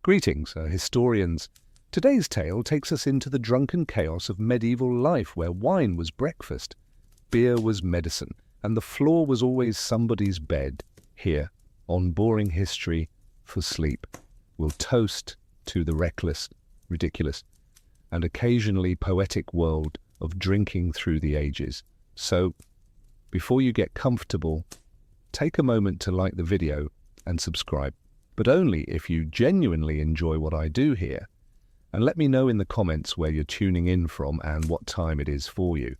Greetings, historians. Today's tale takes us into the drunken chaos of medieval life where wine was breakfast, beer was medicine, and the floor was always somebody's bed. Here, on Boring History for Sleep, we'll toast to the reckless, ridiculous, and occasionally poetic world of drinking through the ages. So, before you get comfortable, take a moment to like the video and subscribe, but only if you genuinely enjoy what I do here. And let me know in the comments where you're tuning in from and what time it is for you.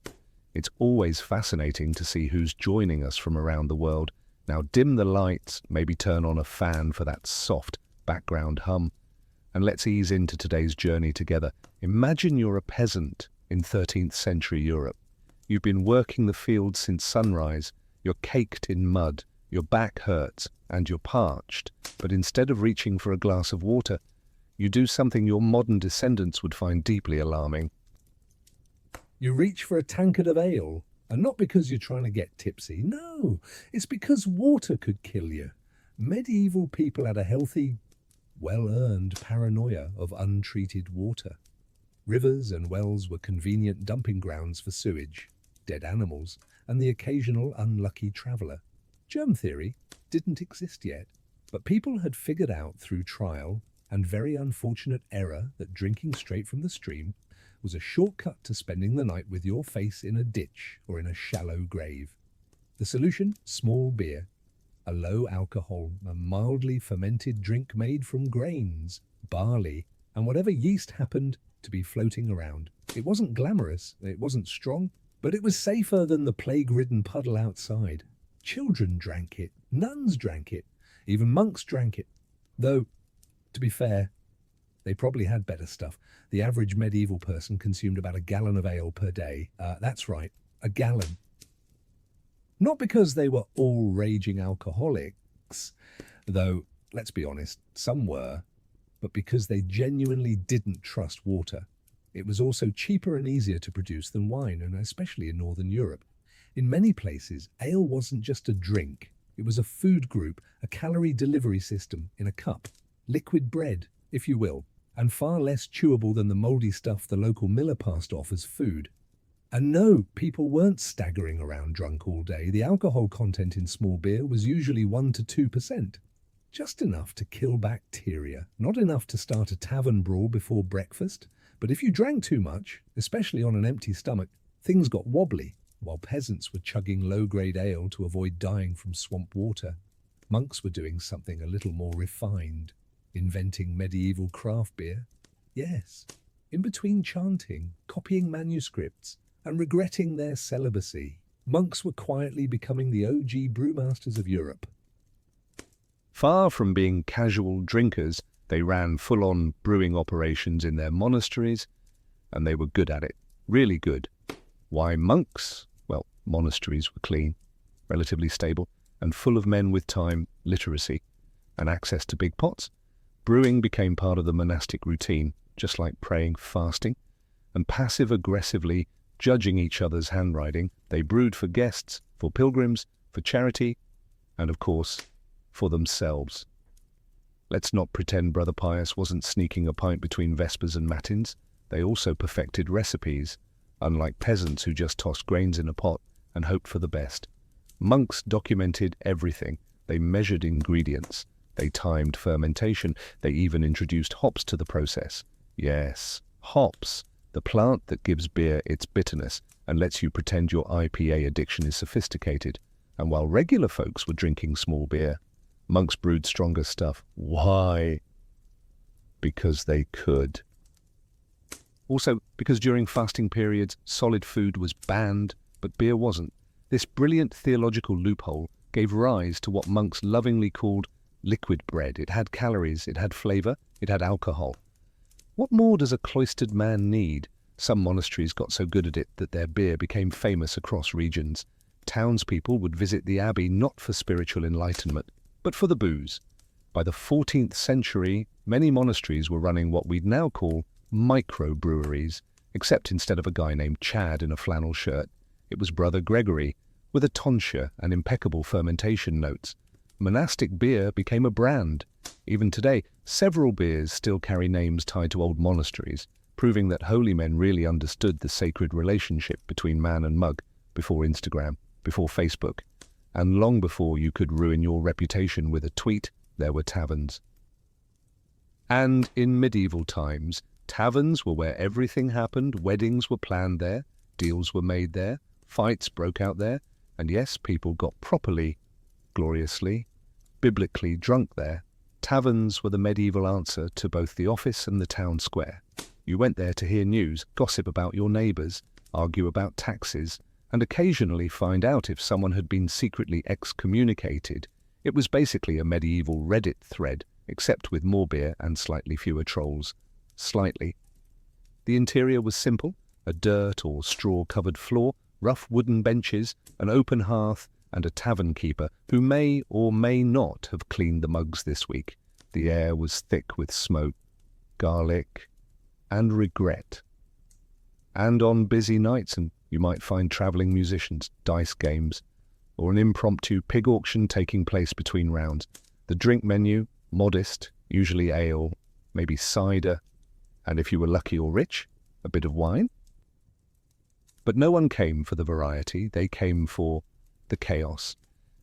It's always fascinating to see who's joining us from around the world. Now dim the lights, maybe turn on a fan for that soft background hum, and let's ease into today's journey together. Imagine you're a peasant in 13th century Europe. You've been working the fields since sunrise, you're caked in mud, your back hurts, and you're parched. But instead of reaching for a glass of water, you do something your modern descendants would find deeply alarming. You reach for a tankard of ale, and not because you're trying to get tipsy. No, it's because water could kill you. Medieval people had a healthy, well-earned paranoia of untreated water. Rivers and wells were convenient dumping grounds for sewage, dead animals, and the occasional unlucky traveller. Germ theory didn't exist yet, but people had figured out through trial and very unfortunate error that drinking straight from the stream was a shortcut to spending the night with your face in a ditch or in a shallow grave. The solution? Small beer, a low alcohol, a mildly fermented drink made from grains, barley, and whatever yeast happened to be floating around. It wasn't glamorous, it wasn't strong, but it was safer than the plague-ridden puddle outside. Children drank it, nuns drank it, even monks drank it. Though, to be fair, they probably had better stuff. The average medieval person consumed about a gallon of ale per day. That's right, a gallon. Not because they were all raging alcoholics, though, let's be honest, some were, but because they genuinely didn't trust water. It was also cheaper and easier to produce than wine, and especially in Northern Europe. In many places, ale wasn't just a drink. It was a food group, a calorie delivery system in a cup. Liquid bread, if you will, and far less chewable than the mouldy stuff the local miller passed off as food. And no, people weren't staggering around drunk all day. The alcohol content in small beer was usually 1 to 2%. Just enough to kill bacteria, not enough to start a tavern brawl before breakfast. But if you drank too much, especially on an empty stomach, things got wobbly. While peasants were chugging low-grade ale to avoid dying from swamp water, monks were doing something a little more refined, inventing medieval craft beer. Yes, in between chanting, copying manuscripts, and regretting their celibacy, monks were quietly becoming the OG brewmasters of Europe. Far from being casual drinkers, they ran full-on brewing operations in their monasteries, and they were good at it, really good. Why monks? Well, monasteries were clean, relatively stable, and full of men with time, literacy, and access to big pots. Brewing became part of the monastic routine, just like praying, fasting, and passive-aggressively judging each other's handwriting. They brewed for guests, for pilgrims, for charity, and of course, for themselves. Let's not pretend Brother Pius wasn't sneaking a pint between Vespers and Matins. They also perfected recipes, unlike peasants who just tossed grains in a pot and hoped for the best. Monks documented everything. They measured ingredients. They timed fermentation. They even introduced hops to the process. Yes, hops, the plant that gives beer its bitterness and lets you pretend your IPA addiction is sophisticated. And while regular folks were drinking small beer, monks brewed stronger stuff. Why? Because they could. Also, because during fasting periods, solid food was banned, but beer wasn't. This brilliant theological loophole gave rise to what monks lovingly called liquid bread. It had calories, it had flavor, it had alcohol. What more does a cloistered man need? Some monasteries got so good at it that their beer became famous across regions. Townspeople would visit the abbey not for spiritual enlightenment, but for the booze. By the 14th century, many monasteries were running what we'd now call microbreweries, except instead of a guy named Chad in a flannel shirt, it was Brother Gregory, with a tonsure and impeccable fermentation notes. Monastic beer became a brand. Even today, several beers still carry names tied to old monasteries, proving that holy men really understood the sacred relationship between man and mug before Instagram, before Facebook, and long before you could ruin your reputation with a tweet, there were taverns. And in medieval times, taverns were where everything happened. Weddings were planned there, deals were made there, fights broke out there, and yes, people got properly, gloriously, biblically drunk there. Taverns were the medieval answer to both the office and the town square. You went there to hear news, gossip about your neighbours, argue about taxes, and occasionally find out if someone had been secretly excommunicated. It was basically a medieval Reddit thread, except with more beer and slightly fewer trolls. Slightly. The interior was simple, a dirt or straw-covered floor, rough wooden benches, an open hearth, and a tavern keeper who may or may not have cleaned the mugs this week. The air was thick with smoke, garlic, and regret. And on busy nights, and you might find travelling musicians, dice games, or an impromptu pig auction taking place between rounds. The drink menu, modest, usually ale, maybe cider, and if you were lucky or rich, a bit of wine. But no one came for the variety, they came for the chaos.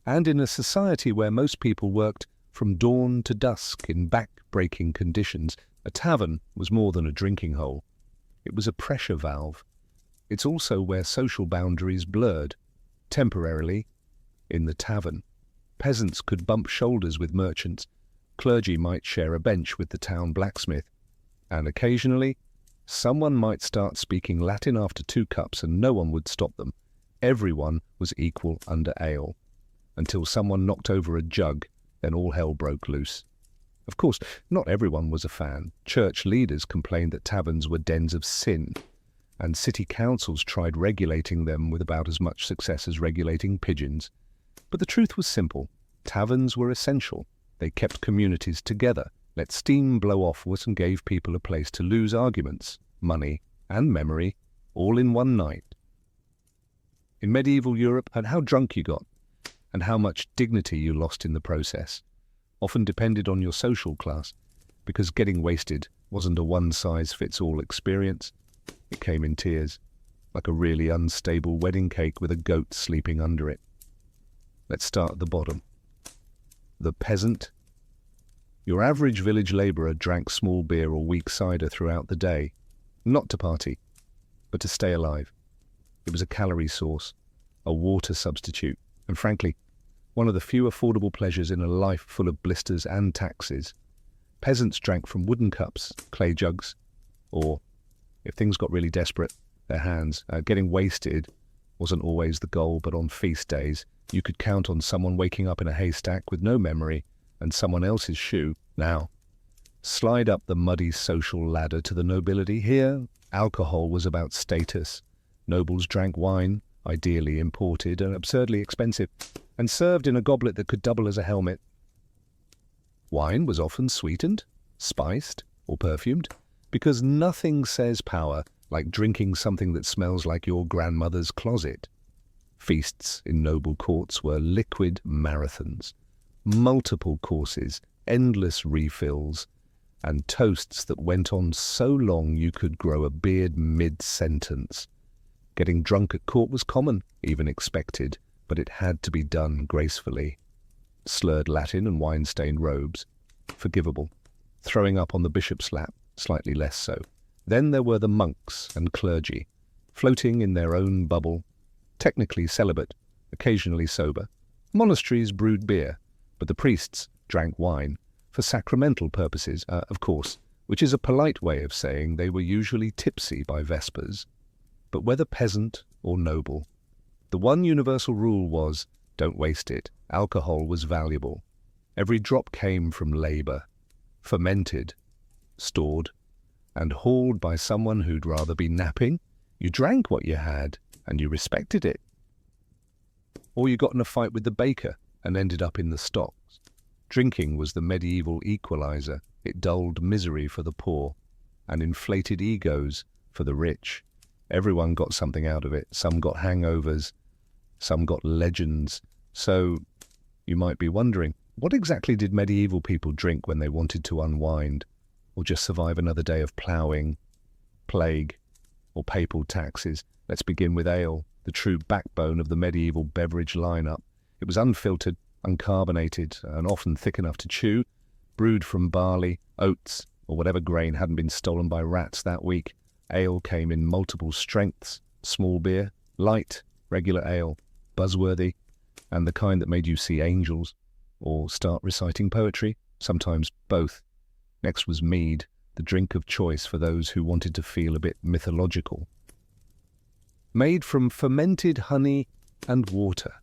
And in a society where most people worked from dawn to dusk in back-breaking conditions, a tavern was more than a drinking hole. It was a pressure valve. It's also where social boundaries blurred, temporarily, in the tavern. Peasants could bump shoulders with merchants, clergy might share a bench with the town blacksmith, and occasionally, someone might start speaking Latin after 2 cups and no one would stop them. Everyone was equal under ale, until someone knocked over a jug, then all hell broke loose. Of course, not everyone was a fan. Church leaders complained that taverns were dens of sin, and city councils tried regulating them with about as much success as regulating pigeons. But the truth was simple. Taverns were essential. They kept communities together, let steam blow offwards, and gave people a place to lose arguments, money, and memory, all in one night. In medieval Europe, and how drunk you got, and how much dignity you lost in the process, often depended on your social class, because getting wasted wasn't a one-size-fits-all experience. It came in tiers, like a really unstable wedding cake with a goat sleeping under it. Let's start at the bottom. The peasant. Your average village labourer drank small beer or weak cider throughout the day, not to party, but to stay alive. It was a calorie source, a water substitute, and frankly, one of the few affordable pleasures in a life full of blisters and taxes. Peasants drank from wooden cups, clay jugs, or, if things got really desperate, their hands. Getting wasted wasn't always the goal, but on feast days, you could count on someone waking up in a haystack with no memory and someone else's shoe. Now, slide up the muddy social ladder to the nobility. Here, alcohol was about status. Nobles drank wine, ideally imported and absurdly expensive, and served in a goblet that could double as a helmet. Wine was often sweetened, spiced, or perfumed, because nothing says power like drinking something that smells like your grandmother's closet. Feasts in noble courts were liquid marathons, multiple courses, endless refills, and toasts that went on so long you could grow a beard mid-sentence. Getting drunk at court was common, even expected, but it had to be done gracefully. Slurred Latin and wine-stained robes, forgivable. Throwing up on the bishop's lap, slightly less so. Then there were the monks and clergy, floating in their own bubble, technically celibate, occasionally sober. Monasteries brewed beer, but the priests drank wine, for sacramental purposes, of course, which is a polite way of saying they were usually tipsy by vespers. But whether peasant or noble, the one universal rule was, don't waste it. Alcohol was valuable. Every drop came from labour, fermented, stored, and hauled by someone who'd rather be napping. You drank what you had, and you respected it. Or you got in a fight with the baker and ended up in the stocks. Drinking was the medieval equalizer. It dulled misery for the poor and inflated egos for the rich. Everyone got something out of it. Some got hangovers, some got legends. So you might be wondering, What exactly did medieval people drink when they wanted to unwind, or just survive another day of ploughing, plague, or papal taxes? Let's begin with ale, the true backbone of the medieval beverage lineup. It was unfiltered, uncarbonated, and often thick enough to chew, brewed from barley, oats, or whatever grain hadn't been stolen by rats that week. Ale came in multiple strengths: small beer, light, regular ale, buzzworthy, and the kind that made you see angels or start reciting poetry, sometimes both. Next was mead, the drink of choice for those who wanted to feel a bit mythological. Made from fermented honey and water,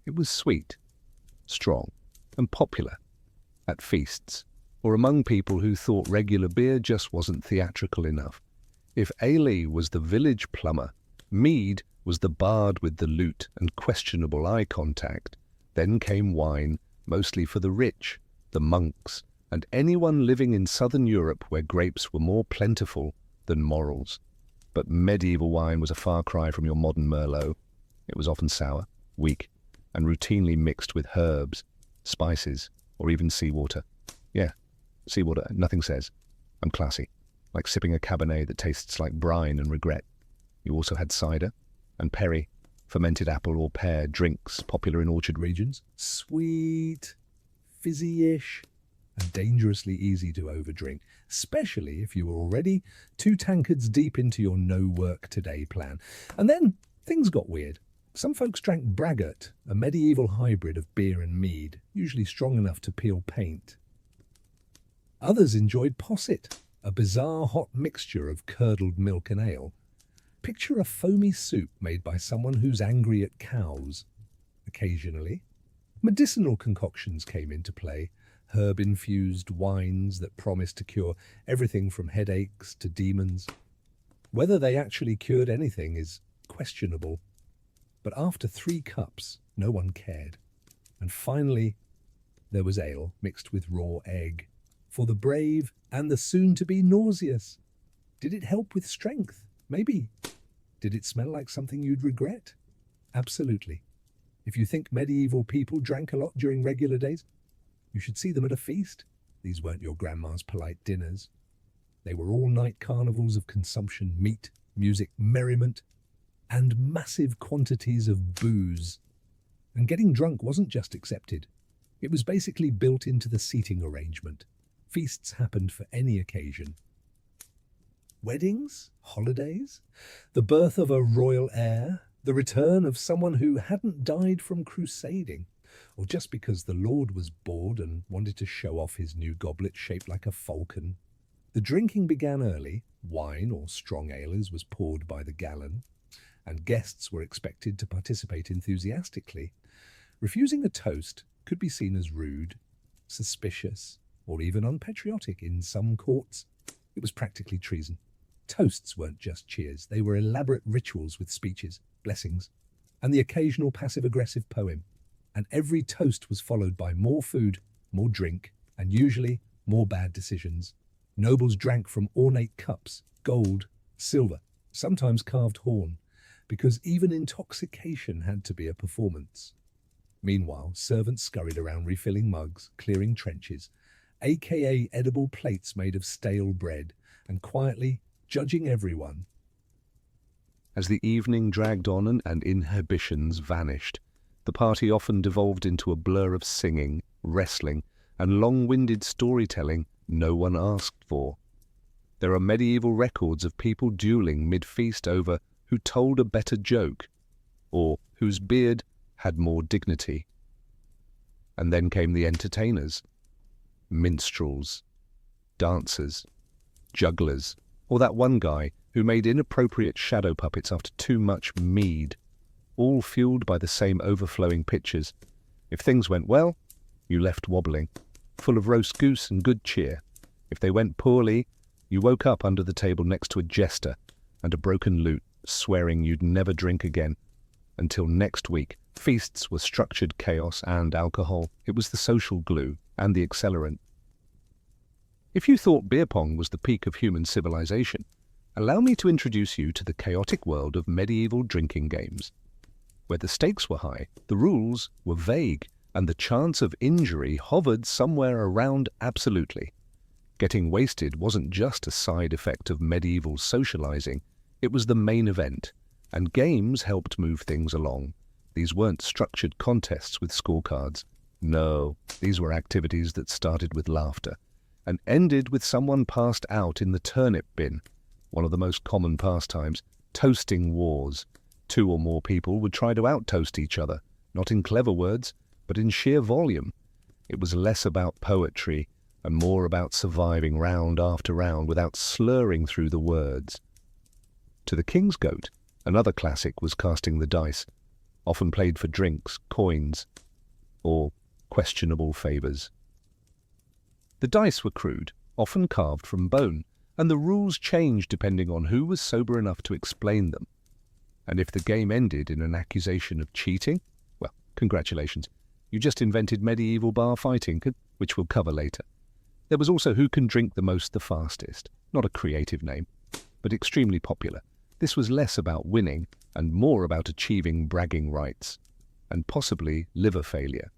it was sweet, strong, and popular at feasts, or among people who thought regular beer just wasn't theatrical enough. If ale was the village plumber, mead was the bard with the lute and questionable eye contact. Then came wine, mostly for the rich, the monks, and anyone living in southern Europe where grapes were more plentiful than morals. But medieval wine was a far cry from your modern Merlot. It was often sour, weak, and routinely mixed with herbs, spices, or even seawater. Yeah, seawater, nothing says. I'm classy, like sipping a Cabernet that tastes like brine and regret. You also had cider and perry, fermented apple or pear drinks popular in orchard regions. Sweet, fizzy-ish, and dangerously easy to overdrink, especially if you were already 2 tankards deep into your no-work-today plan. And then things got weird. Some folks drank braggot, a medieval hybrid of beer and mead, usually strong enough to peel paint. Others enjoyed posset, a bizarre hot mixture of curdled milk and ale. Picture a foamy soup made by someone who's angry at cows. Occasionally, medicinal concoctions came into play, herb-infused wines that promised to cure everything from headaches to demons. Whether they actually cured anything is questionable. But after 3 cups, no one cared. And finally, there was ale mixed with raw egg, for the brave and the soon-to-be nauseous. Did it help with strength? Maybe. Did it smell like something you'd regret? Absolutely. If you think medieval people drank a lot during regular days, you should see them at a feast. These weren't your grandma's polite dinners. They were all-night carnivals of consumption, meat, music, merriment, and massive quantities of booze. And getting drunk wasn't just accepted. It was basically built into the seating arrangement. Feasts happened for any occasion. Weddings, holidays, the birth of a royal heir, the return of someone who hadn't died from crusading, or just because the Lord was bored and wanted to show off his new goblet shaped like a falcon. The drinking began early. Wine or strong ales was poured by the gallon, and guests were expected to participate enthusiastically. Refusing a toast could be seen as rude, suspicious, or even unpatriotic in some courts. It was practically treason. Toasts weren't just cheers, they were elaborate rituals with speeches, blessings, and the occasional passive-aggressive poem. And every toast was followed by more food, more drink, and usually more bad decisions. Nobles drank from ornate cups, gold, silver, sometimes carved horn, because even intoxication had to be a performance. Meanwhile, servants scurried around refilling mugs, clearing trenches, aka edible plates made of stale bread, and quietly judging everyone. As the evening dragged on and inhibitions vanished, the party often devolved into a blur of singing, wrestling, and long-winded storytelling no one asked for. There are medieval records of people dueling mid-feast over who told a better joke, or whose beard had more dignity. And then came the entertainers, minstrels, dancers, jugglers, or that one guy who made inappropriate shadow puppets after too much mead, all fueled by the same overflowing pitchers. If things went well, you left wobbling, full of roast goose and good cheer. If they went poorly, you woke up under the table next to a jester and a broken lute, swearing you'd never drink again. Until next week, feasts were structured chaos and alcohol. It was the social glue and the accelerant. If you thought beer pong was the peak of human civilization, allow me to introduce you to the chaotic world of medieval drinking games. Where the stakes were high, the rules were vague, and the chance of injury hovered somewhere around absolutely. Getting wasted wasn't just a side effect of medieval socializing, it was the main event, and games helped move things along. These weren't structured contests with scorecards. No, these were activities that started with laughter and ended with someone passed out in the turnip bin. One of the most common pastimes, toasting wars. 2 or more people would try to out-toast each other, not in clever words, but in sheer volume. It was less about poetry and more about surviving round after round without slurring through the words. To the king's goat, another classic was casting the dice, often played for drinks, coins, or questionable favours. The dice were crude, often carved from bone, and the rules changed depending on who was sober enough to explain them. And if the game ended in an accusation of cheating, well, congratulations, you just invented medieval bar fighting, which we'll cover later. There was also who can drink the most the fastest, not a creative name, but extremely popular. This was less about winning and more about achieving bragging rights, and possibly liver failure.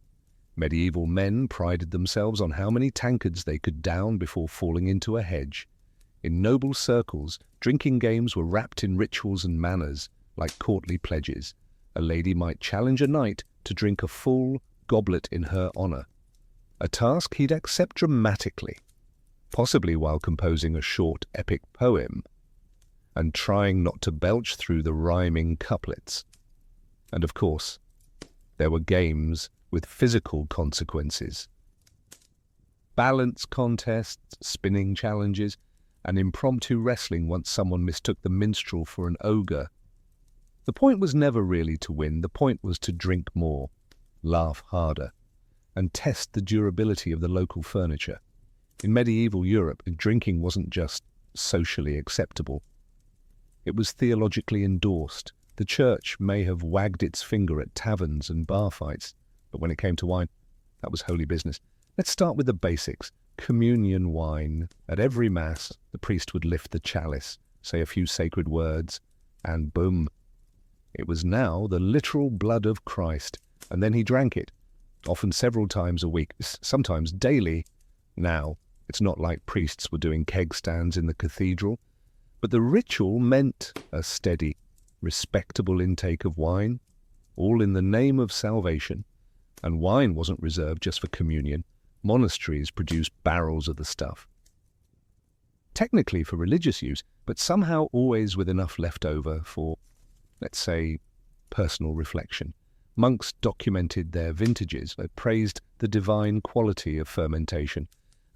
Medieval men prided themselves on how many tankards they could down before falling into a hedge. In noble circles, drinking games were wrapped in rituals and manners, like courtly pledges. A lady might challenge a knight to drink a full goblet in her honour, a task he'd accept dramatically, possibly while composing a short epic poem, and trying not to belch through the rhyming couplets. And of course, there were games with physical consequences. Balance contests, spinning challenges, and impromptu wrestling once someone mistook the minstrel for an ogre. The point was never really to win, the point was to drink more, laugh harder, and test the durability of the local furniture. In medieval Europe, drinking wasn't just socially acceptable. It was theologically endorsed. The church may have wagged its finger at taverns and bar fights, but when it came to wine, that was holy business. Let's start with the basics. Communion wine. At every Mass, the priest would lift the chalice, say a few sacred words, and boom. It was now the literal blood of Christ, and then he drank it, often several times a week, sometimes daily. Now, it's not like priests were doing keg stands in the cathedral, but the ritual meant a steady, respectable intake of wine, all in the name of salvation. And wine wasn't reserved just for communion. Monasteries produced barrels of the stuff. Technically for religious use, but somehow always with enough left over for, let's say, personal reflection. Monks documented their vintages, they praised the divine quality of fermentation,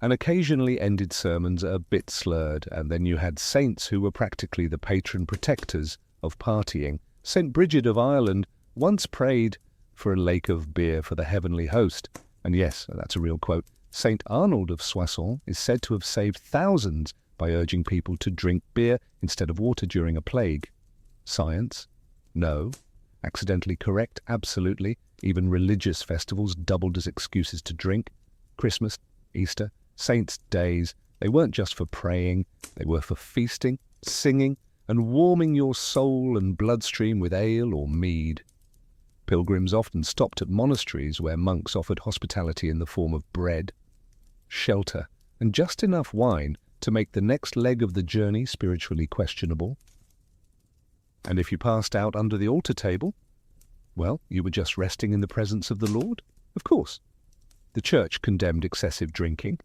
and occasionally ended sermons a bit slurred, and then you had saints who were practically the patron protectors of partying. St. Bridget of Ireland once prayed for a lake of beer for the heavenly host. And yes, that's a real quote. St. Arnold of Soissons is said to have saved thousands by urging people to drink beer instead of water during a plague. Science? No. Accidentally correct? Absolutely. Even religious festivals doubled as excuses to drink. Christmas, Easter, saints' days, they weren't just for praying, they were for feasting, singing, and warming your soul and bloodstream with ale or mead. Pilgrims often stopped at monasteries where monks offered hospitality in the form of bread, shelter, and just enough wine to make the next leg of the journey spiritually questionable. And if you passed out under the altar table, well, you were just resting in the presence of the Lord, of course. The church condemned excessive drinking,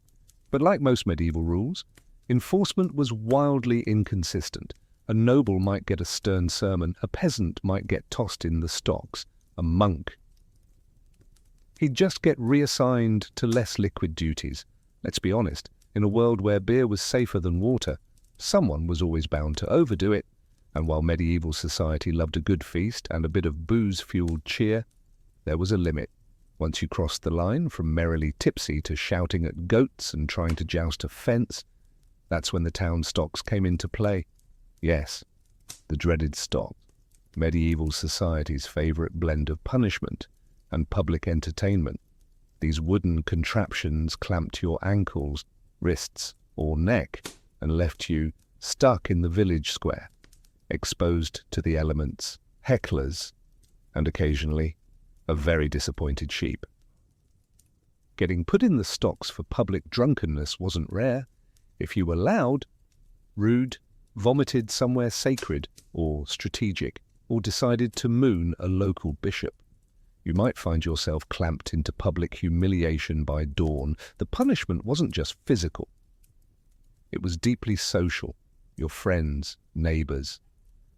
but like most medieval rules, enforcement was wildly inconsistent. A noble might get a stern sermon, a peasant might get tossed in the stocks, a monk, he'd just get reassigned to less liquid duties. Let's be honest, in a world where beer was safer than water, someone was always bound to overdo it, and while medieval society loved a good feast and a bit of booze-fueled cheer, there was a limit. Once you crossed the line from merrily tipsy to shouting at goats and trying to joust a fence, that's when the town stocks came into play. Yes, the dreaded stocks. Medieval society's favourite blend of punishment and public entertainment. These wooden contraptions clamped your ankles, wrists, or neck and left you stuck in the village square, exposed to the elements, hecklers, and occasionally a very disappointed sheep. Getting put in the stocks for public drunkenness wasn't rare. If you were loud, rude, vomited somewhere sacred or strategic, or decided to moon a local bishop, you might find yourself clamped into public humiliation by dawn. The punishment wasn't just physical. It was deeply social. Your friends, neighbours,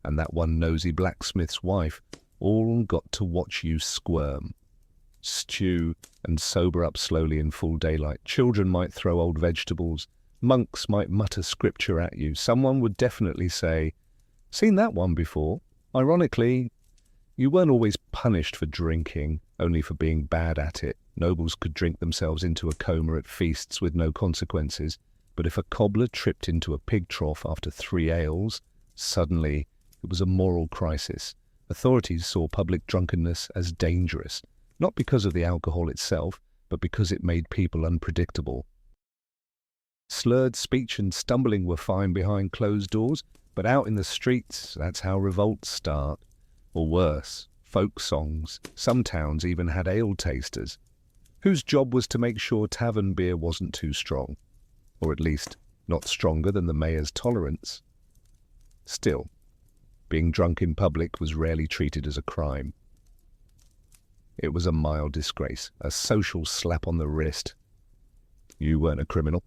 and that one nosy blacksmith's wife all got to watch you squirm, stew, and sober up slowly in full daylight. Children might throw old vegetables. Monks might mutter scripture at you. Someone would definitely say, "Seen that one before." Ironically, you weren't always punished for drinking, only for being bad at it. Nobles could drink themselves into a coma at feasts with no consequences. But if a cobbler tripped into a pig trough after 3 ales, suddenly it was a moral crisis. Authorities saw public drunkenness as dangerous, not because of the alcohol itself, but because it made people unpredictable. Slurred speech and stumbling were fine behind closed doors, but out in the streets, that's how revolts start. Or worse, folk songs. Some towns even had ale tasters, whose job was to make sure tavern beer wasn't too strong, or at least not stronger than the mayor's tolerance. Still, being drunk in public was rarely treated as a crime. It was a mild disgrace, a social slap on the wrist. You weren't a criminal,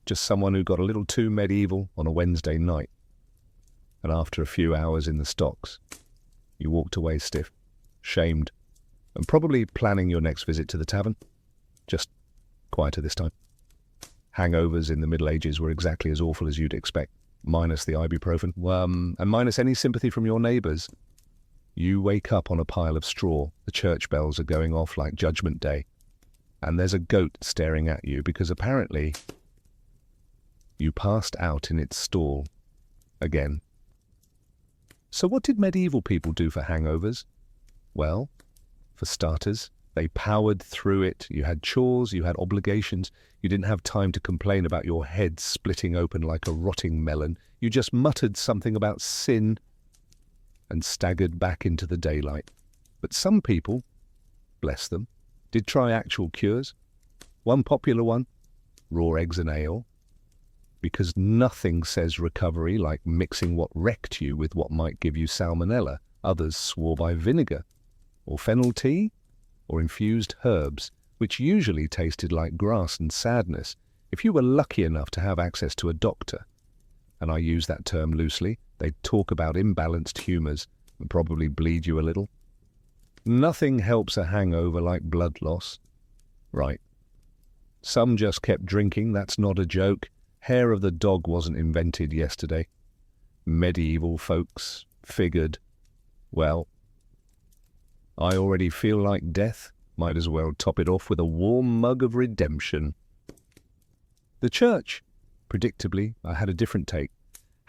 just someone who got a little too medieval on a Wednesday night. And after a few hours in the stocks, you walked away stiff, shamed, and probably planning your next visit to the tavern. Just quieter this time. Hangovers in the Middle Ages were exactly as awful as you'd expect, minus the ibuprofen, and minus any sympathy from your neighbours. You wake up on a pile of straw, the church bells are going off like Judgment Day, and there's a goat staring at you because apparently you passed out in its stall again. So what did medieval people do for hangovers? Well, for starters, they powered through it. You had chores, you had obligations. You didn't have time to complain about your head splitting open like a rotting melon. You just muttered something about sin and staggered back into the daylight. But some people, bless them, did try actual cures. One popular one, raw eggs and ale. Because nothing says recovery like mixing what wrecked you with what might give you salmonella. Others swore by vinegar, or fennel tea, or infused herbs, which usually tasted like grass and sadness, if you were lucky enough to have access to a doctor. And I use that term loosely. They'd talk about imbalanced humours and probably bleed you a little. Nothing helps a hangover like blood loss. Right. Some just kept drinking, that's not a joke. Hair of the dog wasn't invented yesterday. Medieval folks figured, well, I already feel like death. Might as well top it off with a warm mug of redemption. The church, predictably, I had a different take.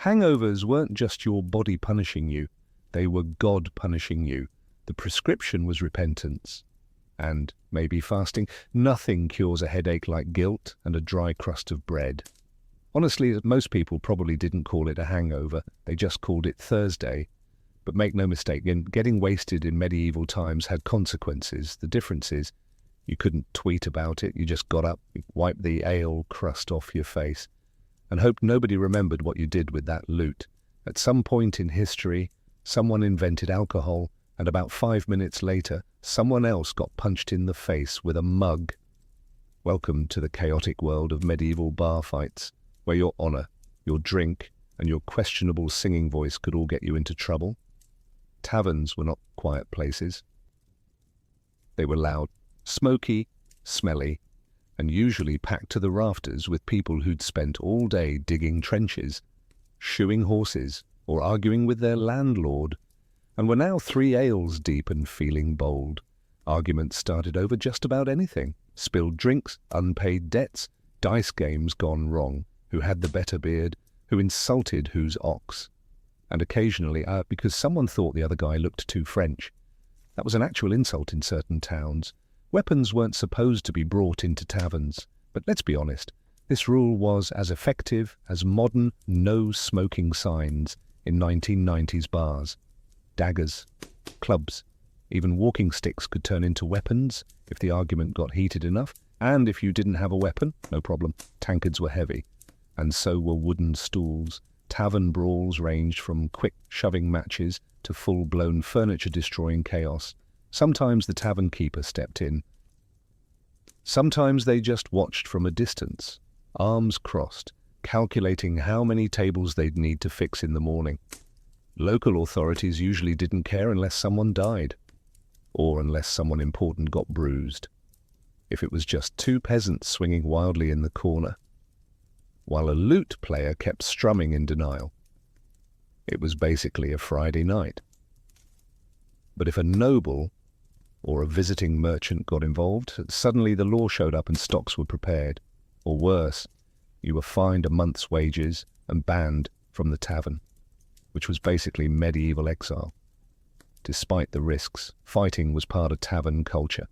Hangovers weren't just your body punishing you. They were God punishing you. The prescription was repentance. And maybe fasting. Nothing cures a headache like guilt and a dry crust of bread. Honestly, most people probably didn't call it a hangover. They just called it Thursday. But make no mistake, getting wasted in medieval times had consequences. The difference is, you couldn't tweet about it. You just got up, wiped the ale crust off your face, and hoped nobody remembered what you did with that loot. At some point in history, someone invented alcohol, and about 5 minutes later, someone else got punched in the face with a mug. Welcome to the chaotic world of medieval bar fights, where your honour, your drink, and your questionable singing voice could all get you into trouble. Taverns were not quiet places. They were loud, smoky, smelly, and usually packed to the rafters with people who'd spent all day digging trenches, shoeing horses, or arguing with their landlord, and were now 3 ales deep and feeling bold. Arguments started over just about anything. Spilled drinks, unpaid debts, dice games gone wrong, who had the better beard, who insulted whose ox. And occasionally, because someone thought the other guy looked too French. That was an actual insult in certain towns. Weapons weren't supposed to be brought into taverns, but let's be honest, this rule was as effective as modern no-smoking signs in 1990s bars. Daggers, clubs, even walking sticks could turn into weapons if the argument got heated enough. And if you didn't have a weapon, no problem, tankards were heavy. And so were wooden stools. Tavern brawls ranged from quick shoving matches to full-blown furniture-destroying chaos. Sometimes the tavern keeper stepped in. Sometimes they just watched from a distance, arms crossed, calculating how many tables they'd need to fix in the morning. Local authorities usually didn't care unless someone died, or unless someone important got bruised. If it was just two peasants swinging wildly in the corner, while a lute player kept strumming in denial. It was basically a Friday night. But if a noble or a visiting merchant got involved, suddenly the law showed up and stocks were prepared. Or worse, you were fined a month's wages and banned from the tavern, which was basically medieval exile. Despite the risks, fighting was part of tavern culture.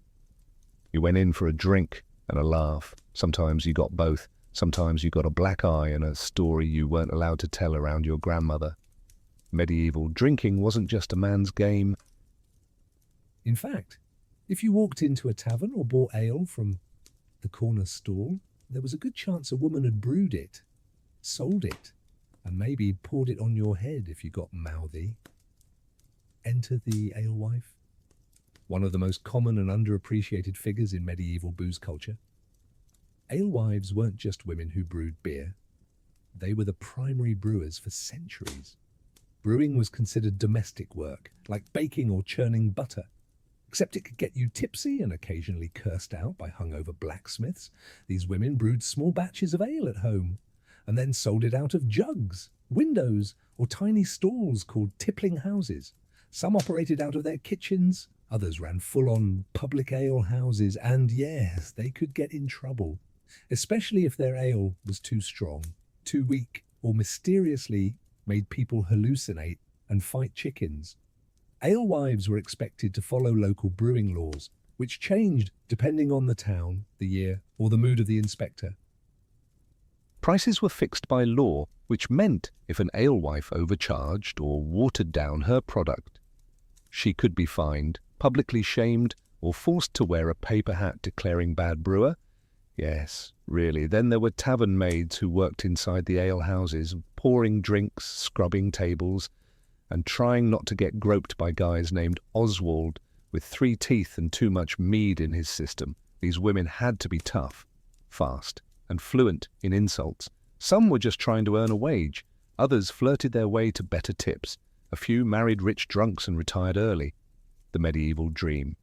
You went in for a drink and a laugh. Sometimes you got both. Sometimes you got a black eye and a story you weren't allowed to tell around your grandmother. Medieval drinking wasn't just a man's game. In fact, if you walked into a tavern or bought ale from the corner stall, there was a good chance a woman had brewed it, sold it, and maybe poured it on your head if you got mouthy. Enter the alewife, one of the most common and underappreciated figures in medieval booze culture. Alewives weren't just women who brewed beer. They were the primary brewers for centuries. Brewing was considered domestic work, like baking or churning butter. Except it could get you tipsy and occasionally cursed out by hungover blacksmiths. These women brewed small batches of ale at home and then sold it out of jugs, windows, or tiny stalls called tippling houses. Some operated out of their kitchens, others ran full-on public ale houses, and yes, they could get in trouble, especially if their ale was too strong, too weak, or mysteriously made people hallucinate and fight chickens. Alewives were expected to follow local brewing laws, which changed depending on the town, the year, or the mood of the inspector. Prices were fixed by law, which meant if an alewife overcharged or watered down her product, she could be fined, publicly shamed, or forced to wear a paper hat declaring bad brewer. Yes, really. Then there were tavern maids who worked inside the ale houses, pouring drinks, scrubbing tables, and trying not to get groped by guys named Oswald with 3 teeth and too much mead in his system. These women had to be tough, fast, and fluent in insults. Some were just trying to earn a wage. Others flirted their way to better tips. A few married rich drunks and retired early. The medieval dream.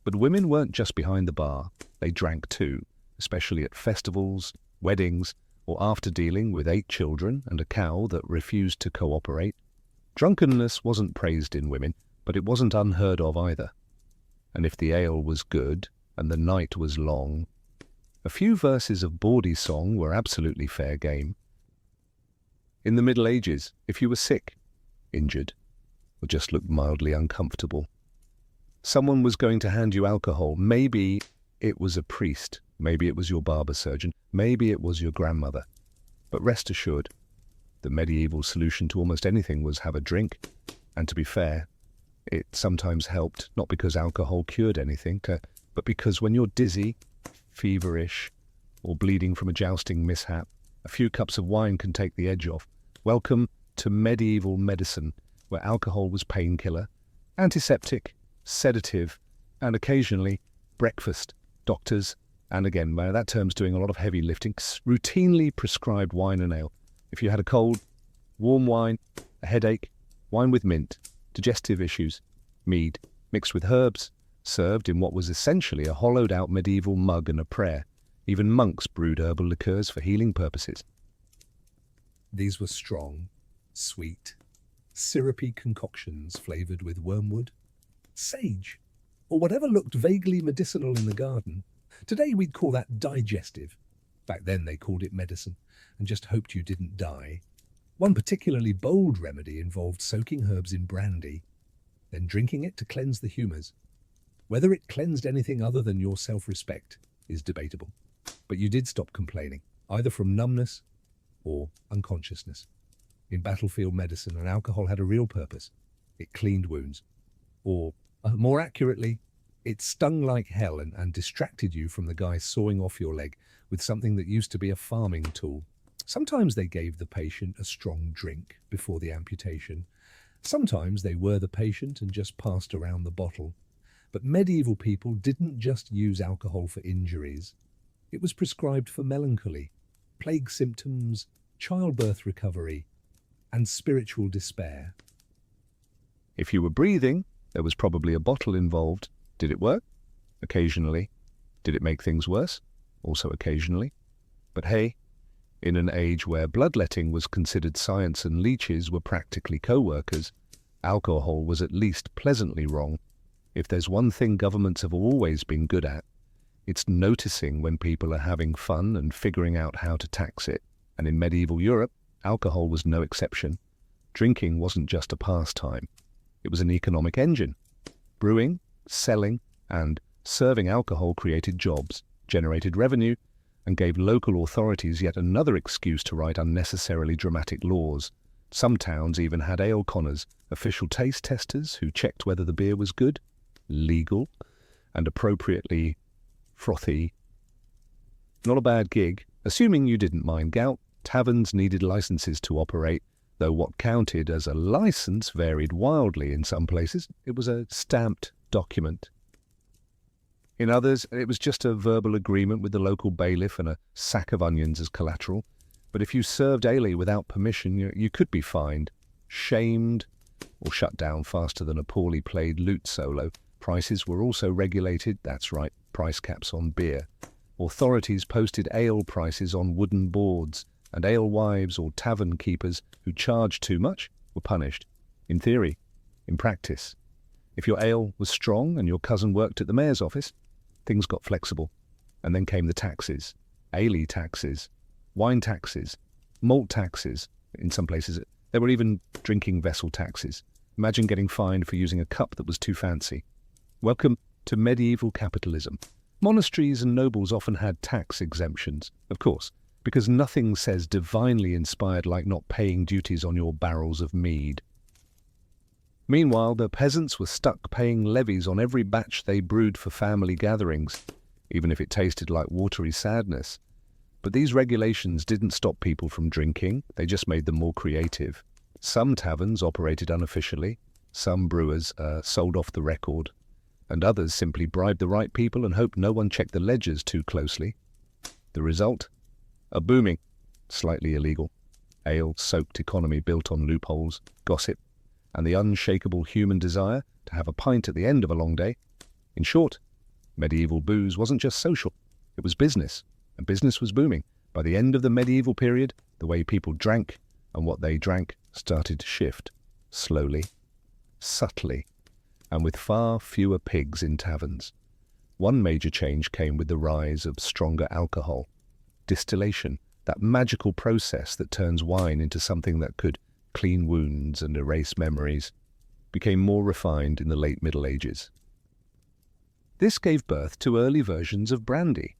But women weren't just behind the bar. They drank too, especially at festivals, weddings, or after dealing with 8 children and a cow that refused to cooperate. Drunkenness wasn't praised in women, but it wasn't unheard of either. And if the ale was good and the night was long, a few verses of bawdy song were absolutely fair game. In the Middle Ages, if you were sick, injured, or just looked mildly uncomfortable, someone was going to hand you alcohol. Maybe it was a priest, maybe it was your barber surgeon, maybe it was your grandmother. But rest assured, the medieval solution to almost anything was have a drink. And to be fair, it sometimes helped, not because alcohol cured anything, but because when you're dizzy, feverish, or bleeding from a jousting mishap, a few cups of wine can take the edge off. Welcome to medieval medicine, where alcohol was painkiller, antiseptic, sedative, and occasionally breakfast. Doctors, and again, that term's doing a lot of heavy lifting, routinely prescribed wine and ale. If you had a cold, warm wine, a headache, wine with mint, digestive issues, mead, mixed with herbs, served in what was essentially a hollowed-out medieval mug and a prayer. Even monks brewed herbal liqueurs for healing purposes. These were strong, sweet, syrupy concoctions flavoured with wormwood, sage, or whatever looked vaguely medicinal in the garden. Today we'd call that digestive. Back then they called it medicine, and just hoped you didn't die. One particularly bold remedy involved soaking herbs in brandy, then drinking it to cleanse the humours. Whether it cleansed anything other than your self-respect is debatable, but you did stop complaining, either from numbness or unconsciousness. In battlefield medicine, an alcohol had a real purpose. It cleaned wounds, or more accurately, It stung like hell and distracted you from the guy sawing off your leg with something that used to be a farming tool. Sometimes they gave the patient a strong drink before the amputation. Sometimes they were the patient and just passed around the bottle. But medieval people didn't just use alcohol for injuries. It was prescribed for melancholy, plague symptoms, childbirth recovery, and spiritual despair. If you were breathing, there was probably a bottle involved. Did it work? Occasionally. Did it make things worse? Also occasionally. But hey, in an age where bloodletting was considered science and leeches were practically co-workers, alcohol was at least pleasantly wrong. If there's one thing governments have always been good at, it's noticing when people are having fun and figuring out how to tax it. And in medieval Europe, alcohol was no exception. Drinking wasn't just a pastime. It was an economic engine. Brewing, selling, and serving alcohol created jobs, generated revenue, and gave local authorities yet another excuse to write unnecessarily dramatic laws. Some towns even had ale conners, official taste testers who checked whether the beer was good, legal, and appropriately frothy. Not a bad gig. Assuming you didn't mind gout, taverns needed licenses to operate, though what counted as a license varied wildly in some places. It was a stamped document. In others, it was just a verbal agreement with the local bailiff and a sack of onions as collateral. But if you served ale without permission, you could be fined, shamed, or shut down faster than a poorly played lute solo. Prices were also regulated, that's right, price caps on beer. Authorities posted ale prices on wooden boards, and alewives or tavern keepers who charged too much were punished. In theory. In practice. If your ale was strong and your cousin worked at the mayor's office, things got flexible. And then came the taxes. Ale taxes, wine taxes, malt taxes. In some places, there were even drinking vessel taxes. Imagine getting fined for using a cup that was too fancy. Welcome to medieval capitalism. Monasteries and nobles often had tax exemptions, of course, because nothing says divinely inspired like not paying duties on your barrels of mead. Meanwhile, the peasants were stuck paying levies on every batch they brewed for family gatherings, even if it tasted like watery sadness. But these regulations didn't stop people from drinking, they just made them more creative. Some taverns operated unofficially, some brewers sold off the record, and others simply bribed the right people and hoped no one checked the ledgers too closely. The result? A booming, slightly illegal, ale-soaked economy built on loopholes, gossip, and the unshakable human desire to have a pint at the end of a long day. In short, medieval booze wasn't just social, it was business, and business was booming. By the end of the medieval period, the way people drank and what they drank started to shift, slowly, subtly, and with far fewer pigs in taverns. One major change came with the rise of stronger alcohol. Distillation, that magical process that turns wine into something that could clean wounds and erase memories, became more refined in the late Middle Ages. This gave birth to early versions of brandy,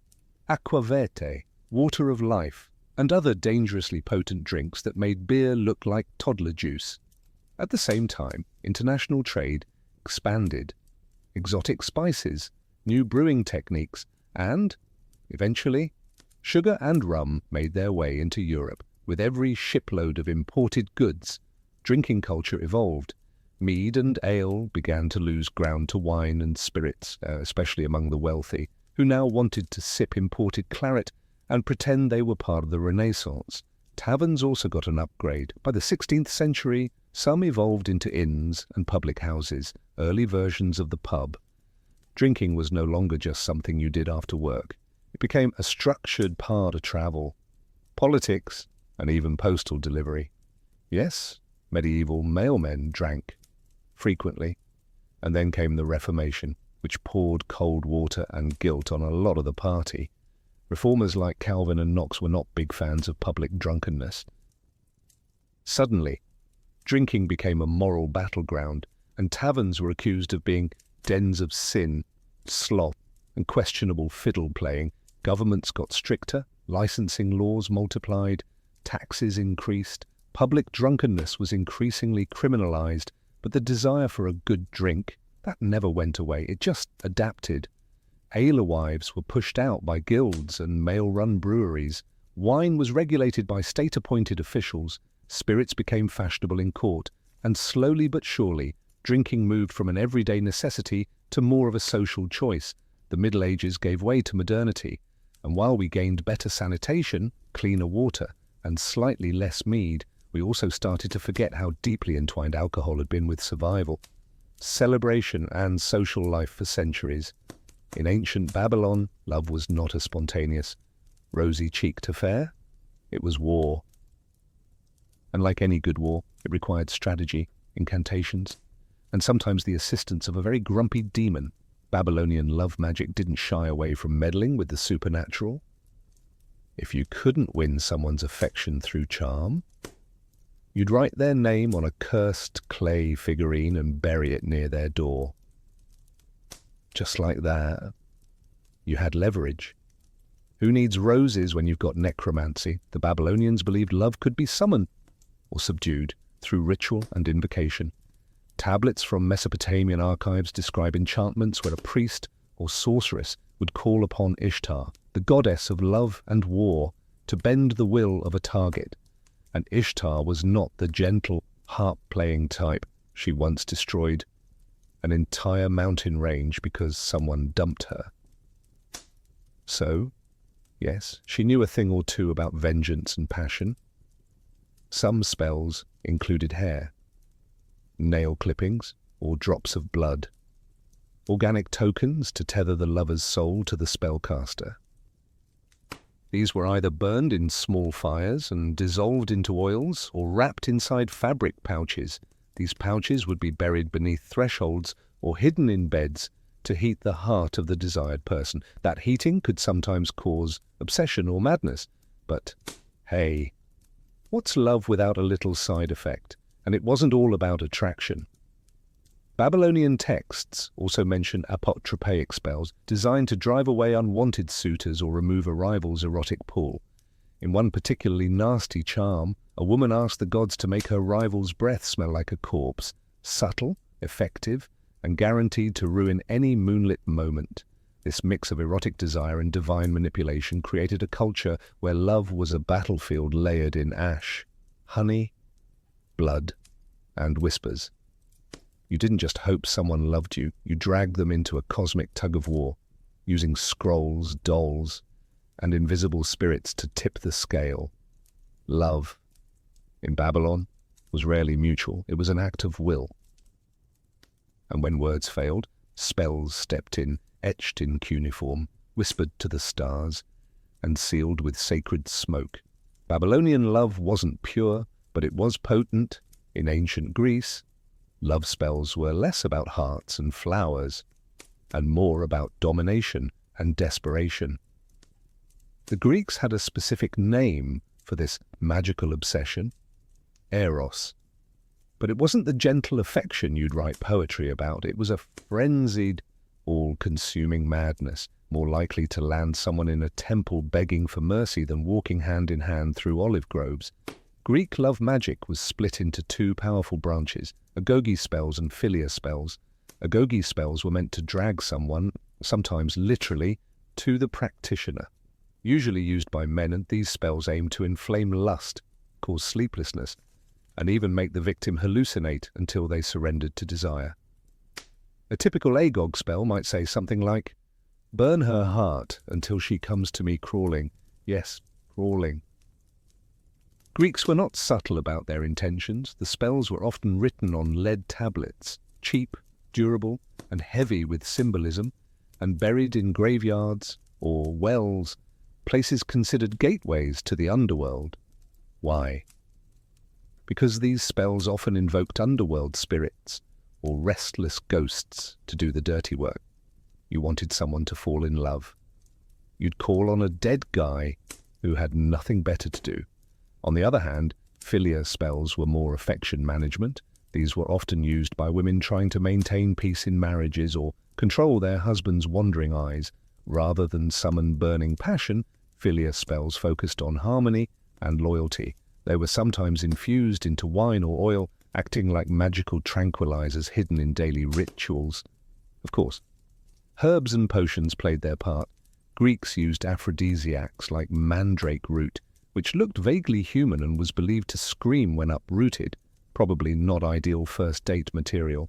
aquaverte, water of life, and other dangerously potent drinks that made beer look like toddler juice. At the same time, international trade expanded. Exotic spices, new brewing techniques, and, eventually, sugar and rum made their way into Europe. With every shipload of imported goods, drinking culture evolved. Mead and ale began to lose ground to wine and spirits, especially among the wealthy, who now wanted to sip imported claret and pretend they were part of the Renaissance. Taverns also got an upgrade. By the 16th century, some evolved into inns and public houses, early versions of the pub. Drinking was no longer just something you did after work. It became a structured part of travel, politics, and even postal delivery. Yes, medieval mailmen drank, frequently. And then came the Reformation, which poured cold water and guilt on a lot of the party. Reformers like Calvin and Knox were not big fans of public drunkenness. Suddenly, drinking became a moral battleground, and taverns were accused of being dens of sin, sloth, and questionable fiddle-playing. Governments got stricter, licensing laws multiplied, taxes increased, public drunkenness was increasingly criminalized, but the desire for a good drink, That never went away, it just adapted. Alewives were pushed out by guilds and male-run breweries. Wine was regulated by state-appointed officials. Spirits became fashionable in court. And slowly but surely, drinking moved from an everyday necessity to more of a social choice. The Middle Ages gave way to modernity. And while we gained better sanitation, cleaner water, and slightly less mead, we also started to forget how deeply entwined alcohol had been with survival, celebration, and social life for centuries. In ancient Babylon, love was not a spontaneous, rosy-cheeked affair. It was war. And like any good war, it required strategy, incantations, and sometimes the assistance of a very grumpy demon. Babylonian love magic didn't shy away from meddling with the supernatural. If you couldn't win someone's affection through charm, you'd write their name on a cursed clay figurine and bury it near their door. Just like that, you had leverage. Who needs roses when you've got necromancy? The Babylonians believed love could be summoned or subdued through ritual and invocation. Tablets from Mesopotamian archives describe enchantments where a priest or sorceress would call upon Ishtar, the goddess of love and war, to bend the will of a target. And Ishtar was not the gentle, harp-playing type. She once destroyed an entire mountain range because someone dumped her. So, yes, she knew a thing or two about vengeance and passion. Some spells included hair, nail clippings, or drops of blood, organic tokens to tether the lover's soul to the spellcaster. These were either burned in small fires and dissolved into oils, or wrapped inside fabric pouches. These pouches would be buried beneath thresholds or hidden in beds to heat the heart of the desired person. That heating could sometimes cause obsession or madness. But, hey, what's love without a little side effect? And it wasn't all about attraction. Babylonian texts also mention apotropaic spells designed to drive away unwanted suitors or remove a rival's erotic pull. In one particularly nasty charm, a woman asked the gods to make her rival's breath smell like a corpse, subtle, effective, and guaranteed to ruin any moonlit moment. This mix of erotic desire and divine manipulation created a culture where love was a battlefield layered in ash, honey, blood, and whispers. You didn't just hope someone loved you, you dragged them into a cosmic tug-of-war, using scrolls, dolls, and invisible spirits to tip the scale. Love, in Babylon, was rarely mutual. It was an act of will. And when words failed, spells stepped in, etched in cuneiform, whispered to the stars, and sealed with sacred smoke. Babylonian love wasn't pure, but it was potent. In ancient Greece, love spells were less about hearts and flowers, and more about domination and desperation. The Greeks had a specific name for this magical obsession, eros. But it wasn't the gentle affection you'd write poetry about. It was a frenzied, all-consuming madness, more likely to land someone in a temple begging for mercy than walking hand in hand through olive groves. Greek love magic was split into two powerful branches, agoge spells and philia spells. Agoge spells were meant to drag someone, sometimes literally, to the practitioner. Usually used by men, and these spells aimed to inflame lust, cause sleeplessness, and even make the victim hallucinate until they surrendered to desire. A typical agog spell might say something like, "Burn her heart until she comes to me crawling." Yes, crawling. Greeks were not subtle about their intentions. The spells were often written on lead tablets, cheap, durable, and heavy with symbolism, and buried in graveyards or wells, places considered gateways to the underworld. Why? Because these spells often invoked underworld spirits or restless ghosts to do the dirty work. You wanted someone to fall in love. You'd call on a dead guy who had nothing better to do. On the other hand, philia spells were more affection management. These were often used by women trying to maintain peace in marriages or control their husband's wandering eyes. Rather than summon burning passion, philia spells focused on harmony and loyalty. They were sometimes infused into wine or oil acting like magical tranquilizers hidden in daily rituals. Of course, herbs and potions played their part. Greeks used aphrodisiacs like mandrake root, which looked vaguely human and was believed to scream when uprooted, probably not ideal first date material.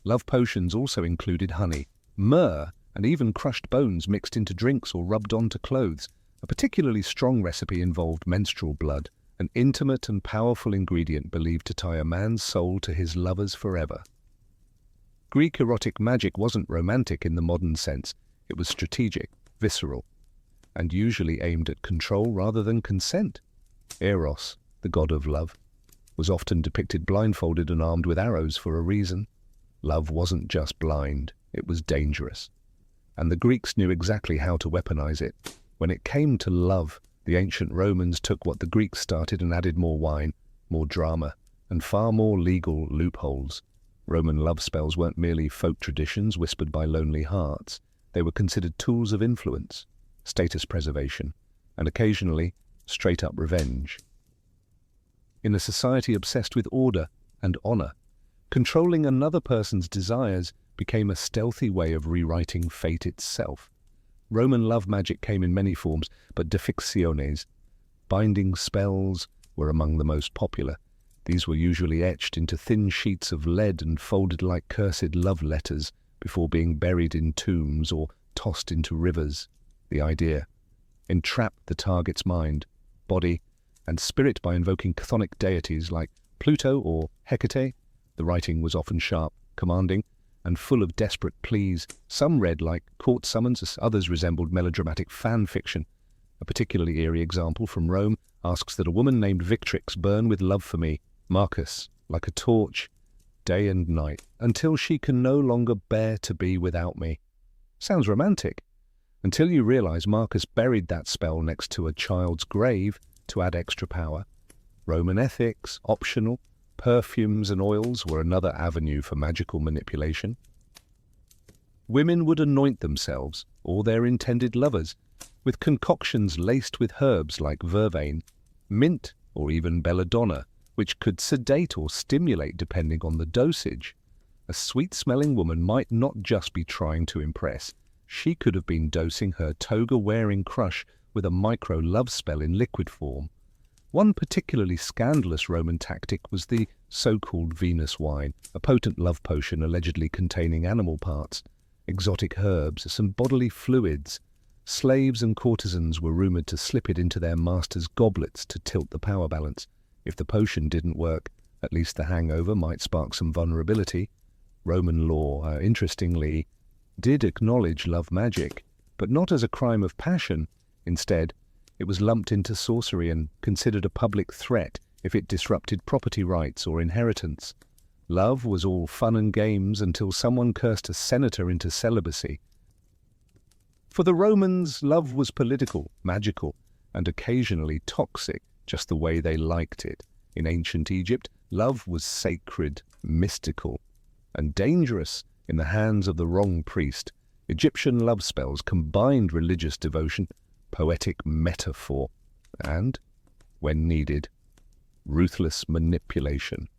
Love potions also included honey, myrrh, and even crushed bones mixed into drinks or rubbed onto clothes. A particularly strong recipe involved menstrual blood, an intimate and powerful ingredient believed to tie a man's soul to his lovers forever. Greek erotic magic wasn't romantic in the modern sense. It was strategic, visceral, and usually aimed at control rather than consent. Eros, the god of love, was often depicted blindfolded and armed with arrows for a reason. Love wasn't just blind, it was dangerous. And the Greeks knew exactly how to weaponize it. When it came to love, the ancient Romans took what the Greeks started and added more wine, more drama, and far more legal loopholes. Roman love spells weren't merely folk traditions whispered by lonely hearts. They were considered tools of influence, status preservation, and occasionally straight-up revenge. In a society obsessed with order and honor, controlling another person's desires became a stealthy way of rewriting fate itself. Roman love magic came in many forms, but defictiones, binding spells, were among the most popular. These were usually etched into thin sheets of lead and folded like cursed love letters before being buried in tombs or tossed into rivers. The idea: entrap the target's mind, body, and spirit by invoking chthonic deities like Pluto or Hecate. The writing was often sharp, commanding, and full of desperate pleas. Some read like court summons, others resembled melodramatic fan fiction. A particularly eerie example from Rome asks that a woman named Victrix burn with love for me, Marcus, like a torch, day and night, until she can no longer bear to be without me. Sounds romantic, until you realize Marcus buried that spell next to a child's grave to add extra power. Roman ethics, optional, perfumes and oils were another avenue for magical manipulation. Women would anoint themselves, or their intended lovers, with concoctions laced with herbs like vervain, mint, or even belladonna, which could sedate or stimulate depending on the dosage. A sweet-smelling woman might not just be trying to impress. She could have been dosing her toga-wearing crush with a micro-love spell in liquid form. One particularly scandalous Roman tactic was the so-called Venus wine, a potent love potion allegedly containing animal parts, exotic herbs, some bodily fluids. Slaves and courtesans were rumored to slip it into their masters' goblets to tilt the power balance. If the potion didn't work, at least the hangover might spark some vulnerability. Roman law, interestingly, did acknowledge love magic, but not as a crime of passion. Instead, it was lumped into sorcery and considered a public threat if it disrupted property rights or inheritance. Love was all fun and games until someone cursed a senator into celibacy. For the Romans, love was political, magical, and occasionally toxic, just the way they liked it. In ancient Egypt, love was sacred, mystical, and dangerous in the hands of the wrong priest. Egyptian love spells combined religious devotion, poetic metaphor, and, when needed, ruthless manipulation.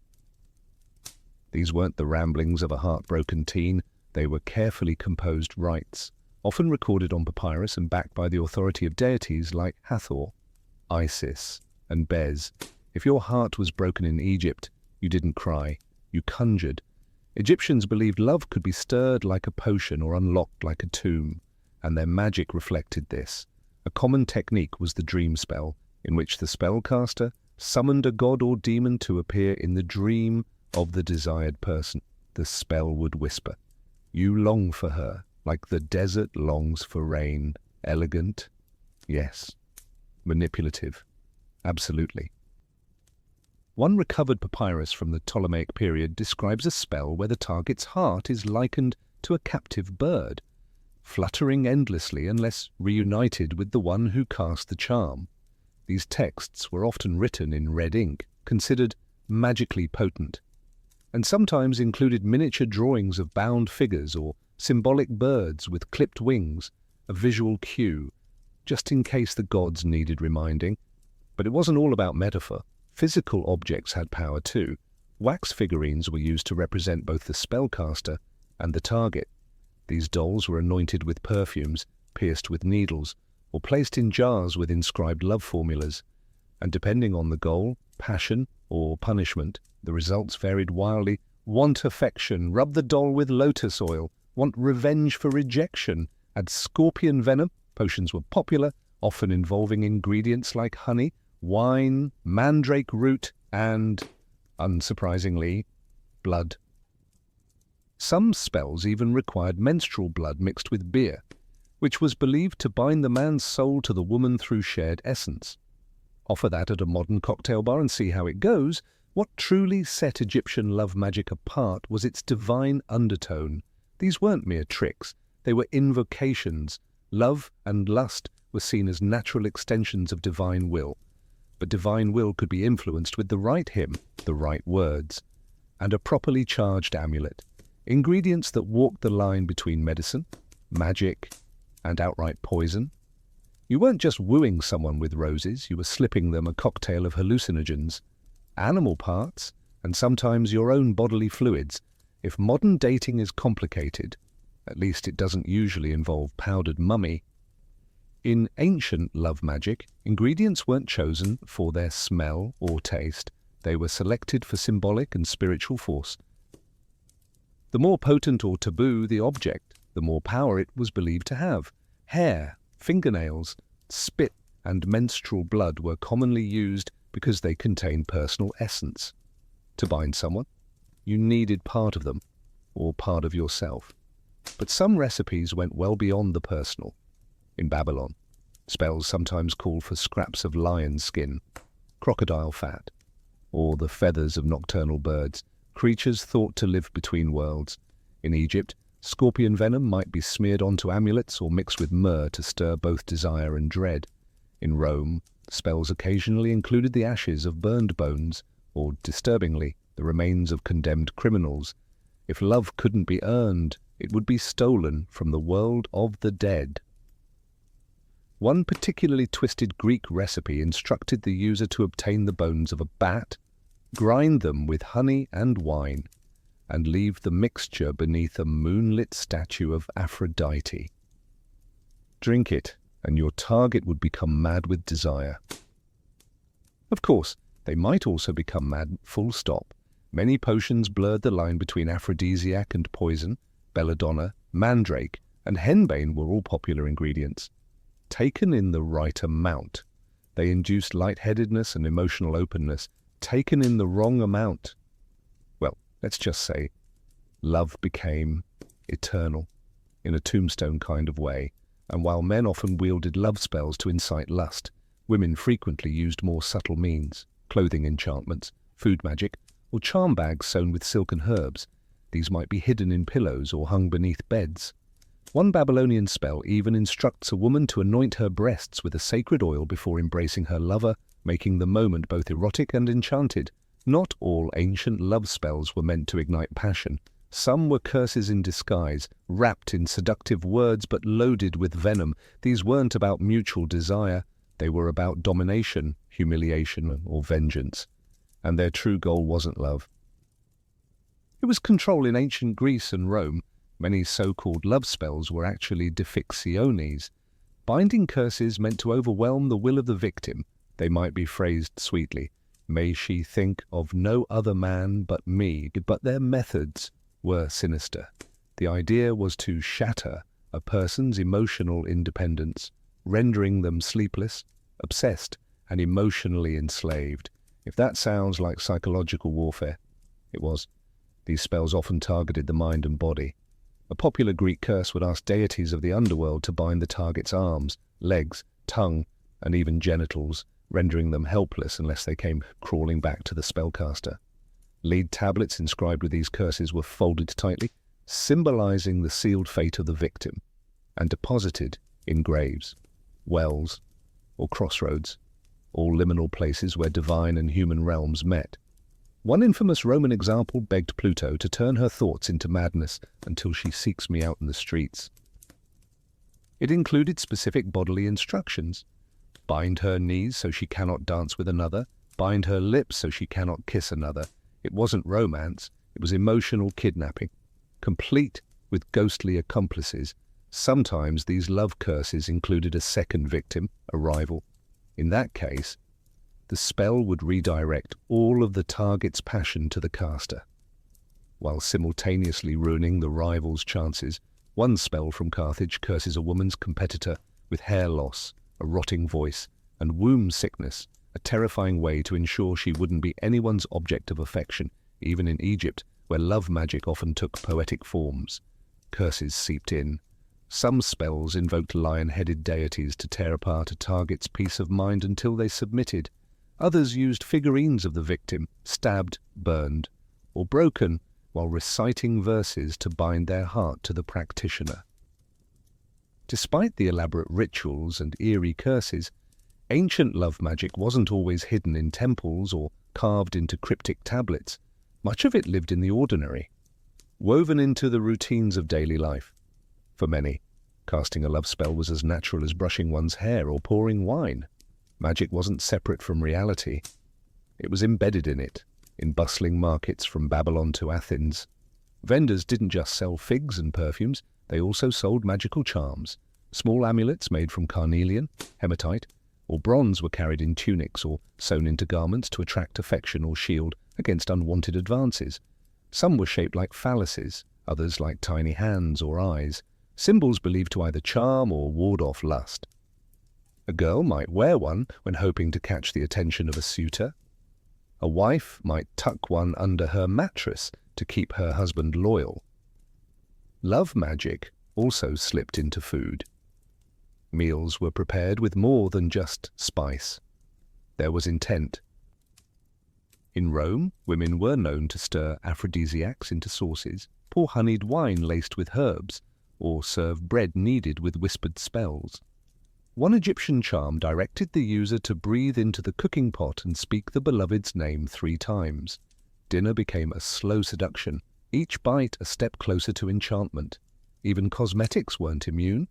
These weren't the ramblings of a heartbroken teen. They were carefully composed rites, often recorded on papyrus and backed by the authority of deities like Hathor, Isis, and Bez. If your heart was broken in Egypt, you didn't cry, you conjured. Egyptians believed love could be stirred like a potion or unlocked like a tomb, and their magic reflected this. A common technique was the dream spell, in which the spellcaster summoned a god or demon to appear in the dream of the desired person. The spell would whisper, "You long for her, like the desert longs for rain." Elegant? Yes. Manipulative? Absolutely. One recovered papyrus from the Ptolemaic period describes a spell where the target's heart is likened to a captive bird, fluttering endlessly unless reunited with the one who cast the charm. These texts were often written in red ink, considered magically potent, and sometimes included miniature drawings of bound figures or symbolic birds with clipped wings, a visual cue, just in case the gods needed reminding. But it wasn't all about metaphor. Physical objects had power too. Wax figurines were used to represent both the spellcaster and the target. These dolls were anointed with perfumes, pierced with needles, or placed in jars with inscribed love formulas. And depending on the goal, passion, or punishment, the results varied wildly. Want affection, rub the doll with lotus oil. Want revenge for rejection, add scorpion venom. Potions were popular, often involving ingredients like honey, wine, mandrake root, and, unsurprisingly, blood. Some spells even required menstrual blood mixed with beer, which was believed to bind the man's soul to the woman through shared essence. Offer that at a modern cocktail bar and see how it goes. What truly set Egyptian love magic apart was its divine undertone. These weren't mere tricks, they were invocations. Love and lust were seen as natural extensions of divine will. But divine will could be influenced with the right hymn, the right words, and a properly charged amulet. Ingredients that walked the line between medicine, magic, and outright poison. You weren't just wooing someone with roses, you were slipping them a cocktail of hallucinogens, animal parts, and sometimes your own bodily fluids. If modern dating is complicated, at least it doesn't usually involve powdered mummy. In ancient love magic, ingredients weren't chosen for their smell or taste. They were selected for symbolic and spiritual force. The more potent or taboo the object, the more power it was believed to have. Hair, fingernails, spit, and menstrual blood were commonly used because they contained personal essence. To bind someone, you needed part of them, or part of yourself. But some recipes went well beyond the personal. In Babylon, spells sometimes called for scraps of lion skin, crocodile fat, or the feathers of nocturnal birds, creatures thought to live between worlds. In Egypt, scorpion venom might be smeared onto amulets or mixed with myrrh to stir both desire and dread. In Rome, spells occasionally included the ashes of burned bones, or, disturbingly, the remains of condemned criminals. If love couldn't be earned, it would be stolen from the world of the dead. One particularly twisted Greek recipe instructed the user to obtain the bones of a bat, grind them with honey and wine, and leave the mixture beneath a moonlit statue of Aphrodite. Drink it, and your target would become mad with desire. Of course, they might also become mad, full stop. Many potions blurred the line between aphrodisiac and poison. Belladonna, mandrake, and henbane were all popular ingredients. Taken in the right amount, they induced lightheadedness and emotional openness. Taken in the wrong amount, well, let's just say, love became eternal, in a tombstone kind of way. And while men often wielded love spells to incite lust, women frequently used more subtle means, clothing enchantments, food magic, or charm bags sewn with silken herbs. These might be hidden in pillows or hung beneath beds. One Babylonian spell even instructs a woman to anoint her breasts with a sacred oil before embracing her lover, making the moment both erotic and enchanted. Not all ancient love spells were meant to ignite passion. Some were curses in disguise, wrapped in seductive words but loaded with venom. These weren't about mutual desire. They were about domination, humiliation, or vengeance. And their true goal wasn't love. It was control. In ancient Greece and Rome, many so-called love spells were actually defixiones. Binding curses meant to overwhelm the will of the victim. They might be phrased sweetly. May she think of no other man but me. But their methods were sinister. The idea was to shatter a person's emotional independence, rendering them sleepless, obsessed, and emotionally enslaved. If that sounds like psychological warfare, it was. These spells often targeted the mind and body. A popular Greek curse would ask deities of the underworld to bind the target's arms, legs, tongue, and even genitals, rendering them helpless unless they came crawling back to the spellcaster. Lead tablets inscribed with these curses were folded tightly, symbolizing the sealed fate of the victim, and deposited in graves, wells, or crossroads, all liminal places where divine and human realms met. One infamous Roman example begged Pluto to turn her thoughts into madness until she seeks me out in the streets. It included specific bodily instructions. Bind her knees so she cannot dance with another. bind her lips so she cannot kiss another. It wasn't romance, it was emotional kidnapping, complete with ghostly accomplices. Sometimes these love curses included a second victim, a rival. In that case, the spell would redirect all of the target's passion to the caster, while simultaneously ruining the rival's chances. One spell from Carthage curses a woman's competitor with hair loss, a rotting voice, and womb sickness, a terrifying way to ensure she wouldn't be anyone's object of affection, even in Egypt, where love magic often took poetic forms. Curses seeped in. Some spells invoked lion-headed deities to tear apart a target's peace of mind until they submitted. Others used figurines of the victim, stabbed, burned, or broken, while reciting verses to bind their heart to the practitioner. Despite the elaborate rituals and eerie curses, ancient love magic wasn't always hidden in temples or carved into cryptic tablets. Much of it lived in the ordinary, woven into the routines of daily life. For many, casting a love spell was as natural as brushing one's hair or pouring wine. Magic wasn't separate from reality. It was embedded in it, in bustling markets from Babylon to Athens. Vendors didn't just sell figs and perfumes, they also sold magical charms. Small amulets made from carnelian, hematite, or bronze were carried in tunics or sewn into garments to attract affection or shield against unwanted advances. Some were shaped like phalluses, others like tiny hands or eyes, symbols believed to either charm or ward off lust. A girl might wear one when hoping to catch the attention of a suitor. A wife might tuck one under her mattress to keep her husband loyal. Love magic also slipped into food. Meals were prepared with more than just spice. There was intent. In Rome, women were known to stir aphrodisiacs into sauces, pour honeyed wine laced with herbs, or serve bread kneaded with whispered spells. One Egyptian charm directed the user to breathe into the cooking pot and speak the beloved's name 3 times. Dinner became a slow seduction, each bite a step closer to enchantment. Even cosmetics weren't immune.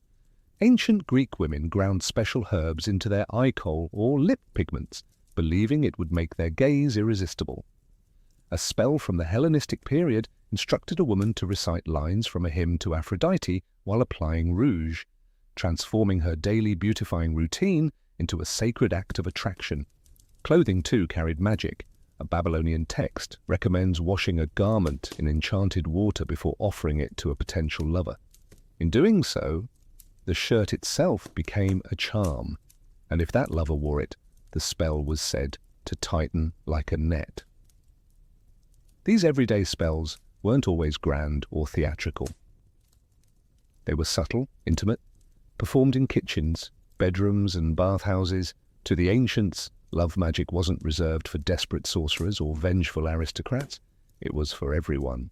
Ancient Greek women ground special herbs into their eye kohl or lip pigments, believing it would make their gaze irresistible. A spell from the Hellenistic period instructed a woman to recite lines from a hymn to Aphrodite while applying rouge, transforming her daily beautifying routine into a sacred act of attraction. Clothing, too, carried magic. A Babylonian text recommends washing a garment in enchanted water before offering it to a potential lover. In doing so, the shirt itself became a charm, and if that lover wore it, the spell was said to tighten like a net. These everyday spells weren't always grand or theatrical. They were subtle, intimate, performed in kitchens, bedrooms and bathhouses. To the ancients, love magic wasn't reserved for desperate sorcerers or vengeful aristocrats. It was for everyone.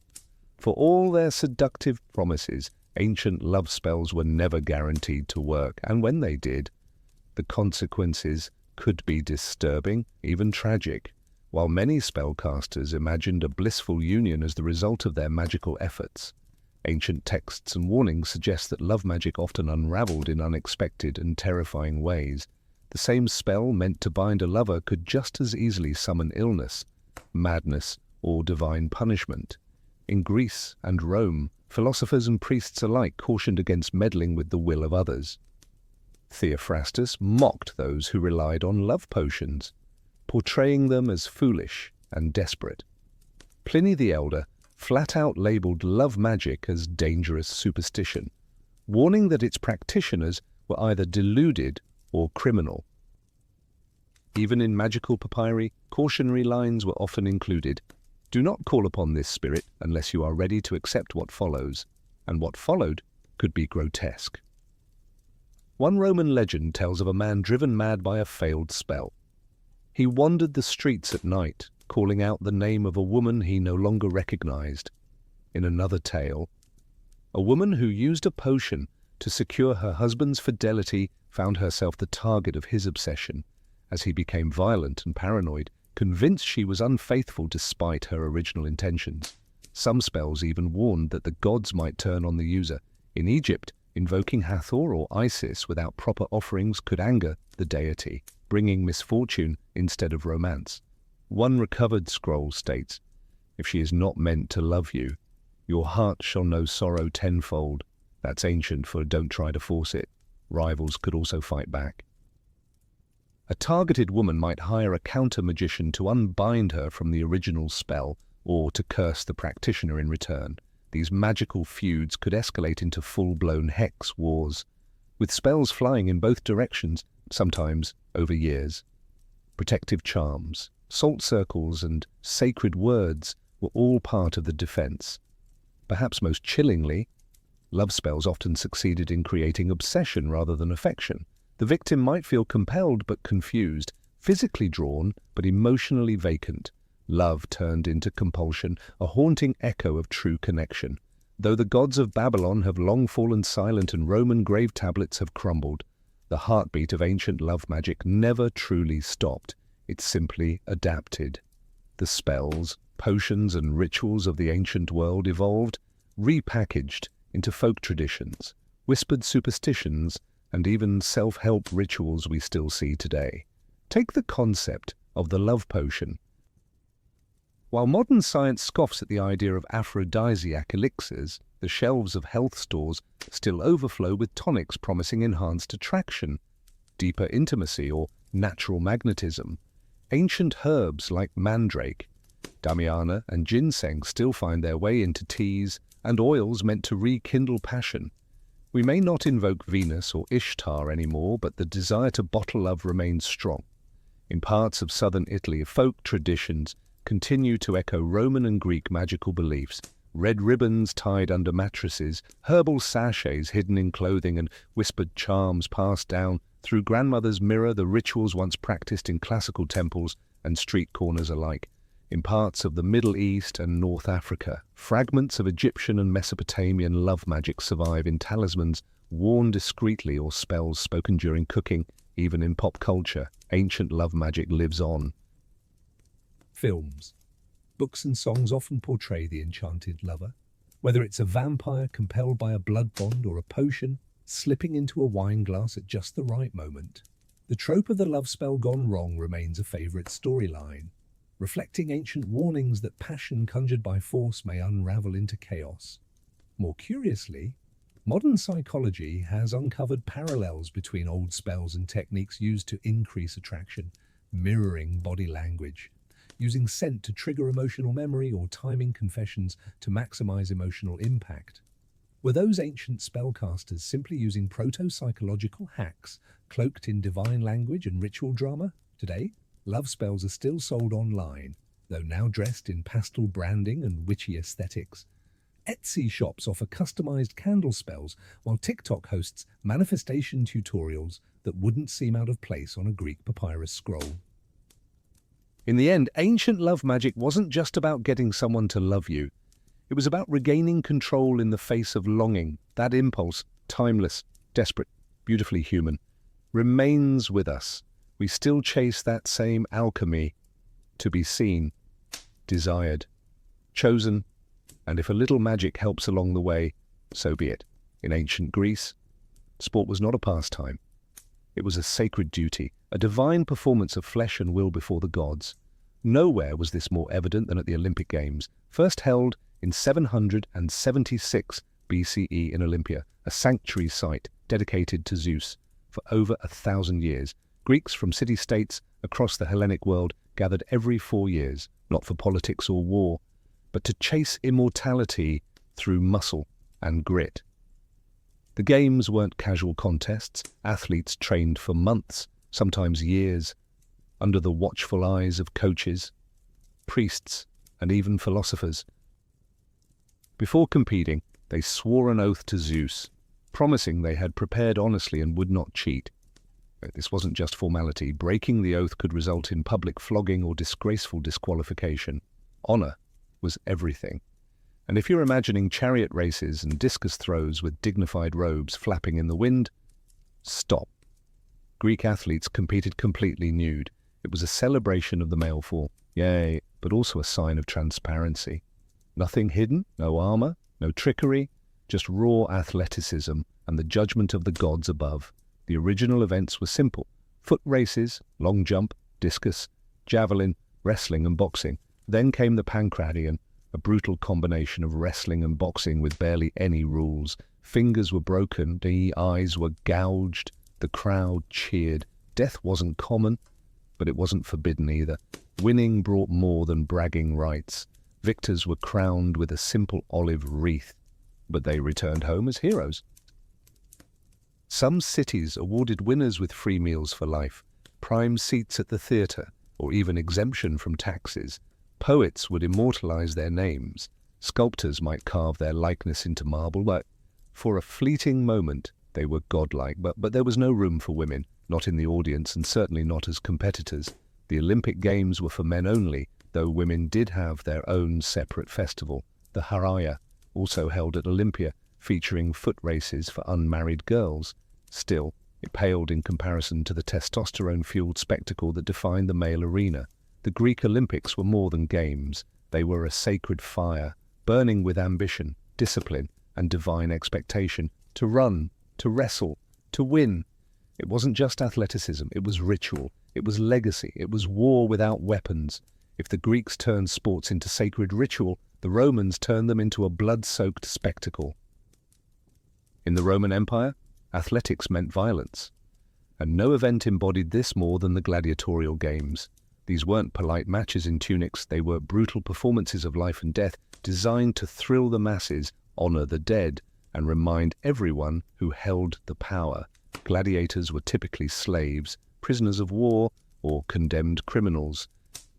For all their seductive promises, ancient love spells were never guaranteed to work, and when they did, the consequences could be disturbing, even tragic. While many spellcasters imagined a blissful union as the result of their magical efforts, ancient texts and warnings suggest that love magic often unraveled in unexpected and terrifying ways. The same spell meant to bind a lover could just as easily summon illness, madness, or divine punishment. In Greece and Rome, philosophers and priests alike cautioned against meddling with the will of others. Theophrastus mocked those who relied on love potions, portraying them as foolish and desperate. Pliny the Elder flat-out labelled love magic as dangerous superstition, warning that its practitioners were either deluded or criminal. Even in magical papyri, cautionary lines were often included. Do not call upon this spirit unless you are ready to accept what follows, and what followed could be grotesque. One Roman legend tells of a man driven mad by a failed spell. He wandered the streets at night, calling out the name of a woman he no longer recognized. In another tale, a woman who used a potion to secure her husband's fidelity found herself the target of his obsession. As he became violent and paranoid, convinced she was unfaithful despite her original intentions. Some spells even warned that the gods might turn on the user. In Egypt, invoking Hathor or Isis without proper offerings could anger the deity, bringing misfortune instead of romance. One recovered scroll states, "If she is not meant to love you, your heart shall know sorrow tenfold." That's ancient for don't try to force it. Rivals could also fight back. A targeted woman might hire a counter-magician to unbind her from the original spell or to curse the practitioner in return. These magical feuds could escalate into full-blown hex wars, with spells flying in both directions, sometimes over years. Protective charms, salt circles, and sacred words were all part of the defense. Perhaps most chillingly, love spells often succeeded in creating obsession rather than affection. The victim might feel compelled but confused, physically drawn but emotionally vacant. Love turned into compulsion, a haunting echo of true connection. Though the gods of Babylon have long fallen silent and Roman grave tablets have crumbled, the heartbeat of ancient love magic never truly stopped. It simply adapted. The spells, potions, and rituals of the ancient world evolved, repackaged into folk traditions, whispered superstitions, and even self-help rituals we still see today. Take the concept of the love potion. While modern science scoffs at the idea of aphrodisiac elixirs, the shelves of health stores still overflow with tonics promising enhanced attraction, deeper intimacy, or natural magnetism. Ancient herbs like mandrake, damiana, and ginseng still find their way into teas and oils meant to rekindle passion. We may not invoke Venus or Ishtar anymore, but the desire to bottle love remains strong. In parts of southern Italy, folk traditions continue to echo Roman and Greek magical beliefs. Red ribbons tied under mattresses, herbal sachets hidden in clothing, and whispered charms passed down through grandmother's mirror, the rituals once practiced in classical temples and street corners alike. In parts of the Middle East and North Africa, fragments of Egyptian and Mesopotamian love magic survive in talismans worn discreetly or spells spoken during cooking. Even in pop culture, ancient love magic lives on. Films. Books and songs often portray the enchanted lover. Whether it's a vampire compelled by a blood bond or a potion slipping into a wine glass at just the right moment, the trope of the love spell gone wrong remains a favorite storyline, reflecting ancient warnings that passion conjured by force may unravel into chaos. More curiously, modern psychology has uncovered parallels between old spells and techniques used to increase attraction, mirroring body language, using scent to trigger emotional memory, or timing confessions to maximize emotional impact. Were those ancient spellcasters simply using proto-psychological hacks cloaked in divine language and ritual drama? Today, love spells are still sold online, though now dressed in pastel branding and witchy aesthetics. Etsy shops offer customized candle spells, while TikTok hosts manifestation tutorials that wouldn't seem out of place on a Greek papyrus scroll. In the end, ancient love magic wasn't just about getting someone to love you. It was about regaining control in the face of longing. That impulse, timeless, desperate, beautifully human, remains with us. We still chase that same alchemy, to be seen, desired, chosen, and if a little magic helps along the way, so be it. In ancient Greece, sport was not a pastime. It was a sacred duty, a divine performance of flesh and will before the gods. Nowhere was this more evident than at the Olympic Games, first held in 776 BCE in Olympia, a sanctuary site dedicated to Zeus. For over 1,000 years, Greeks from city-states across the Hellenic world gathered every 4 years, not for politics or war, but to chase immortality through muscle and grit. The games weren't casual contests. Athletes trained for months, sometimes years, under the watchful eyes of coaches, priests, and even philosophers. Before competing, they swore an oath to Zeus, promising they had prepared honestly and would not cheat. This wasn't just formality. Breaking the oath could result in public flogging or disgraceful disqualification. Honor was everything. And if you're imagining chariot races and discus throws with dignified robes flapping in the wind, stop. Greek athletes competed completely nude. It was a celebration of the male form, yay, but also a sign of transparency. Nothing hidden, no armor, no trickery, just raw athleticism and the judgment of the gods above. The original events were simple: foot races, long jump, discus, javelin, wrestling and boxing. Then came the pancratium, a brutal combination of wrestling and boxing with barely any rules. Fingers were broken, the eyes were gouged, the crowd cheered. Death wasn't common, but it wasn't forbidden either. Winning brought more than bragging rights. Victors were crowned with a simple olive wreath, but they returned home as heroes. Some cities awarded winners with free meals for life, prime seats at the theatre, or even exemption from taxes. Poets would immortalize their names. Sculptors might carve their likeness into marble, but for a fleeting moment they were godlike. But there was no room for women, not in the audience and certainly not as competitors. The Olympic Games were for men only, though women did have their own separate festival, the Haraya, also held at Olympia, featuring foot races for unmarried girls. Still, it paled in comparison to the testosterone-fueled spectacle that defined the male arena. The Greek Olympics were more than games. They were a sacred fire, burning with ambition, discipline, and divine expectation. To run, to wrestle, to win. It wasn't just athleticism, it was ritual, it was legacy, it was war without weapons. If the Greeks turned sports into sacred ritual, the Romans turned them into a blood-soaked spectacle. In the Roman Empire, athletics meant violence, and no event embodied this more than the gladiatorial games. These weren't polite matches in tunics, they were brutal performances of life and death, designed to thrill the masses, honor the dead, and remind everyone who held the power. Gladiators were typically slaves, prisoners of war, or condemned criminals.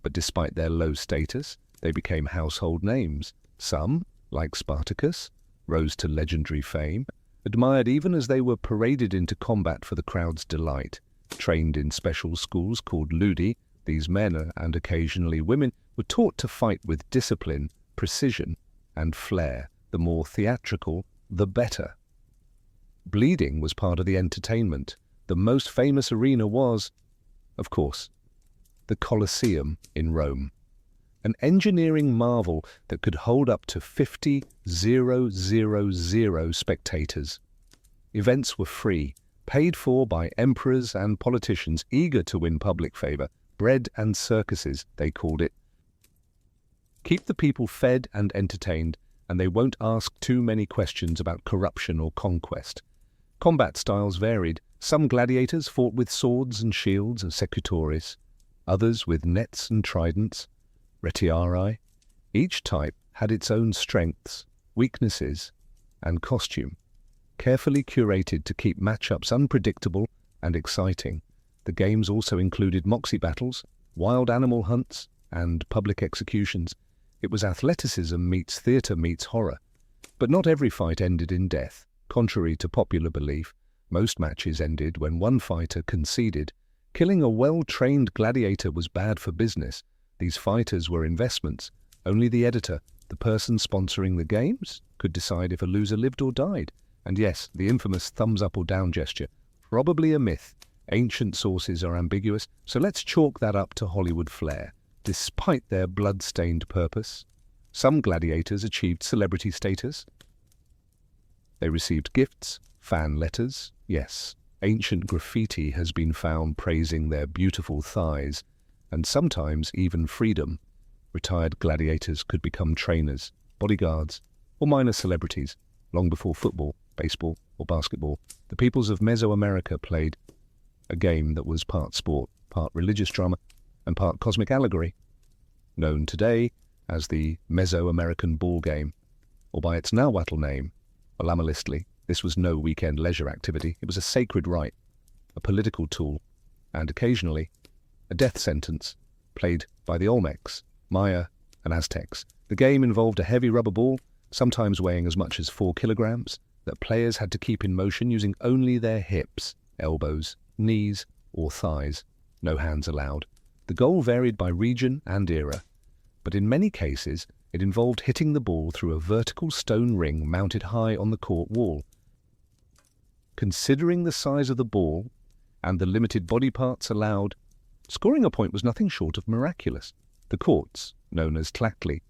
But despite their low status, they became household names. Some, like Spartacus, rose to legendary fame, admired even as they were paraded into combat for the crowd's delight. Trained in special schools called ludi, these men, and occasionally women, were taught to fight with discipline, precision, and flair. The more theatrical, the better. Bleeding was part of the entertainment. The most famous arena was, of course, the Colosseum in Rome. An engineering marvel that could hold up to 50,000 spectators. Events were free, paid for by emperors and politicians eager to win public favor. Bread and circuses, they called it. Keep the people fed and entertained, and they won't ask too many questions about corruption or conquest. Combat styles varied. Some gladiators fought with swords and shields and secutores, others with nets and tridents, retiarii. Each type had its own strengths, weaknesses, and costume, carefully curated to keep matchups unpredictable and exciting. The games also included moxie battles, wild animal hunts, and public executions. It was athleticism meets theatre meets horror. But not every fight ended in death. Contrary to popular belief, most matches ended when one fighter conceded. Killing a well-trained gladiator was bad for business. These fighters were investments. Only the editor, the person sponsoring the games, could decide if a loser lived or died. And yes, the infamous thumbs up or down gesture, probably a myth. Ancient sources are ambiguous, so let's chalk that up to Hollywood flair. Despite their blood-stained purpose, some gladiators achieved celebrity status. They received gifts, fan letters, yes. Ancient graffiti has been found praising their beautiful thighs, and sometimes even freedom. Retired gladiators could become trainers, bodyguards, or minor celebrities, long before football, baseball, or basketball. The peoples of Mesoamerica played a game that was part sport, part religious drama, and part cosmic allegory, known today as the Mesoamerican ball game, or by its Nahuatl name, Olamalistli. This was no weekend leisure activity. It was a sacred rite, a political tool, and occasionally a death sentence, played by the Olmecs, Maya, and Aztecs. The game involved a heavy rubber ball, sometimes weighing as much as 4 kilograms, that players had to keep in motion using only their hips, elbows, knees, or thighs. No hands allowed. The goal varied by region and era, but in many cases it involved hitting the ball through a vertical stone ring mounted high on the court wall. Considering the size of the ball and the limited body parts allowed, scoring a point was nothing short of miraculous. The courts, known as tlachtli,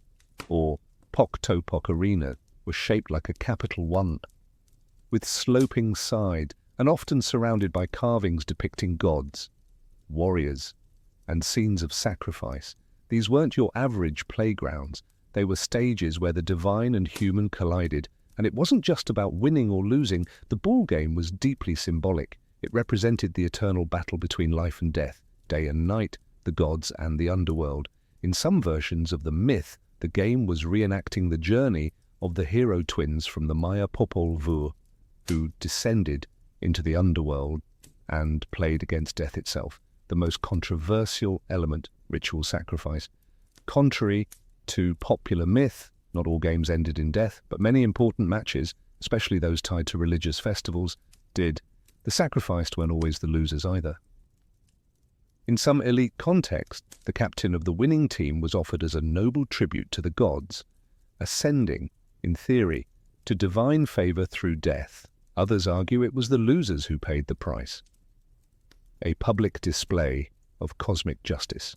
or pok-topok arena, were shaped like a capital 1, with sloping side and often surrounded by carvings depicting gods, warriors, and scenes of sacrifice. These weren't your average playgrounds. They were stages where the divine and human collided, and it wasn't just about winning or losing. The ball game was deeply symbolic. It represented the eternal battle between life and death, day and night, the gods and the underworld. In some versions of the myth, the game was reenacting the journey of the hero twins from the Maya Popol Vuh, who descended into the underworld and played against death itself, the most controversial element, ritual sacrifice. Contrary to popular myth, not all games ended in death, but many important matches, especially those tied to religious festivals, did. The sacrificed weren't always the losers either. In some elite context, the captain of the winning team was offered as a noble tribute to the gods, ascending, in theory, to divine favor through death. Others argue it was the losers who paid the price. A public display of cosmic justice.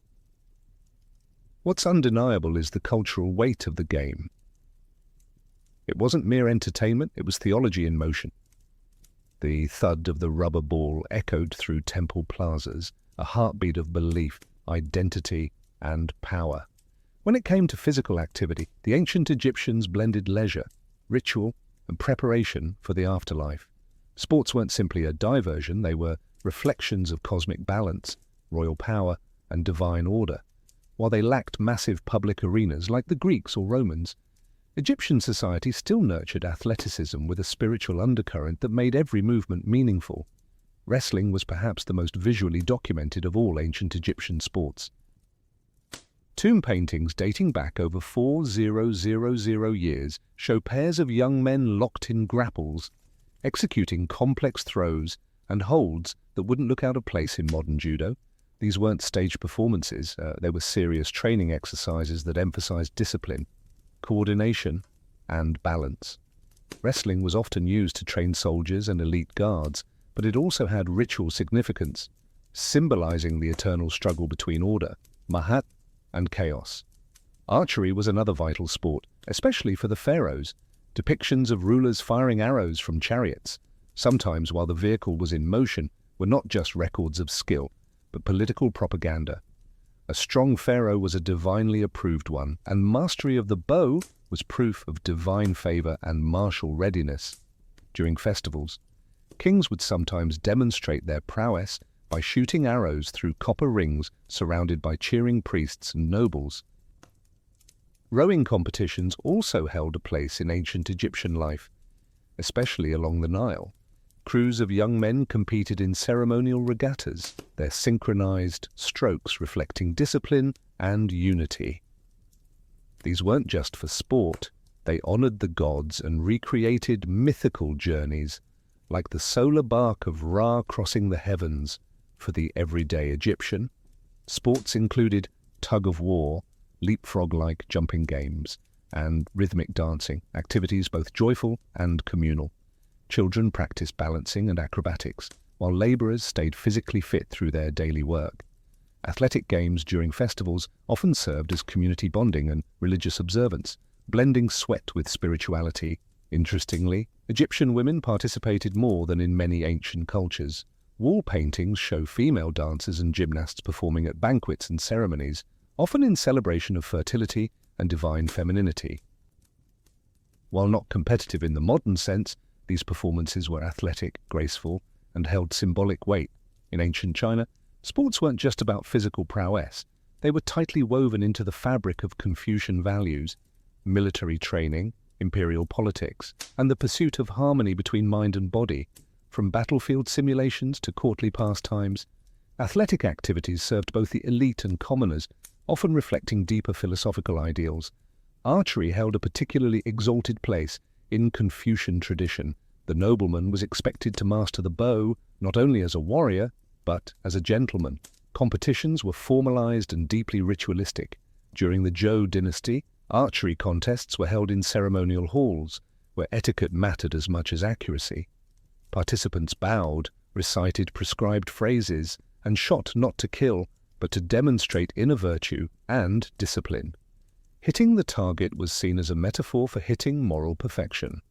What's undeniable is the cultural weight of the game. It wasn't mere entertainment, it was theology in motion. The thud of the rubber ball echoed through temple plazas, a heartbeat of belief, identity, and power. When it came to physical activity, the ancient Egyptians blended leisure, ritual, and preparation for the afterlife. Sports weren't simply a diversion, they were reflections of cosmic balance, royal power, and divine order. While they lacked massive public arenas like the Greeks or Romans, Egyptian society still nurtured athleticism with a spiritual undercurrent that made every movement meaningful. Wrestling was perhaps the most visually documented of all ancient Egyptian sports. Tomb paintings dating back over 4000 years show pairs of young men locked in grapples, executing complex throws and holds that wouldn't look out of place in modern judo. These weren't staged performances, they were serious training exercises that emphasized discipline, coordination, and balance. Wrestling was often used to train soldiers and elite guards, but it also had ritual significance, symbolizing the eternal struggle between order, mahat, and chaos. Archery was another vital sport, especially for the pharaohs. Depictions of rulers firing arrows from chariots, sometimes while the vehicle was in motion, were not just records of skill, but political propaganda. A strong pharaoh was a divinely approved one, and mastery of the bow was proof of divine favor and martial readiness. During festivals, kings would sometimes demonstrate their prowess by shooting arrows through copper rings surrounded by cheering priests and nobles. Rowing competitions also held a place in ancient Egyptian life, especially along the Nile. Crews of young men competed in ceremonial regattas, their synchronized strokes reflecting discipline and unity. These weren't just for sport, they honored the gods and recreated mythical journeys, like the solar bark of Ra crossing the heavens for the everyday Egyptian. Sports included tug-of-war, leapfrog-like jumping games, and rhythmic dancing, activities both joyful and communal. Children practiced balancing and acrobatics, while laborers stayed physically fit through their daily work. Athletic games during festivals often served as community bonding and religious observance, blending sweat with spirituality. Interestingly, Egyptian women participated more than in many ancient cultures. Wall paintings show female dancers and gymnasts performing at banquets and ceremonies, often in celebration of fertility and divine femininity. While not competitive in the modern sense, these performances were athletic, graceful, and held symbolic weight. In ancient China, sports weren't just about physical prowess. They were tightly woven into the fabric of Confucian values, military training, imperial politics, and the pursuit of harmony between mind and body. From battlefield simulations to courtly pastimes, athletic activities served both the elite and commoners, often reflecting deeper philosophical ideals. Archery held a particularly exalted place in Confucian tradition. The nobleman was expected to master the bow not only as a warrior, but as a gentleman. Competitions were formalized and deeply ritualistic. During the Zhou dynasty, archery contests were held in ceremonial halls, where etiquette mattered as much as accuracy. Participants bowed, recited prescribed phrases, and shot not to kill, but to demonstrate inner virtue and discipline. Hitting the target was seen as a metaphor for hitting moral perfection.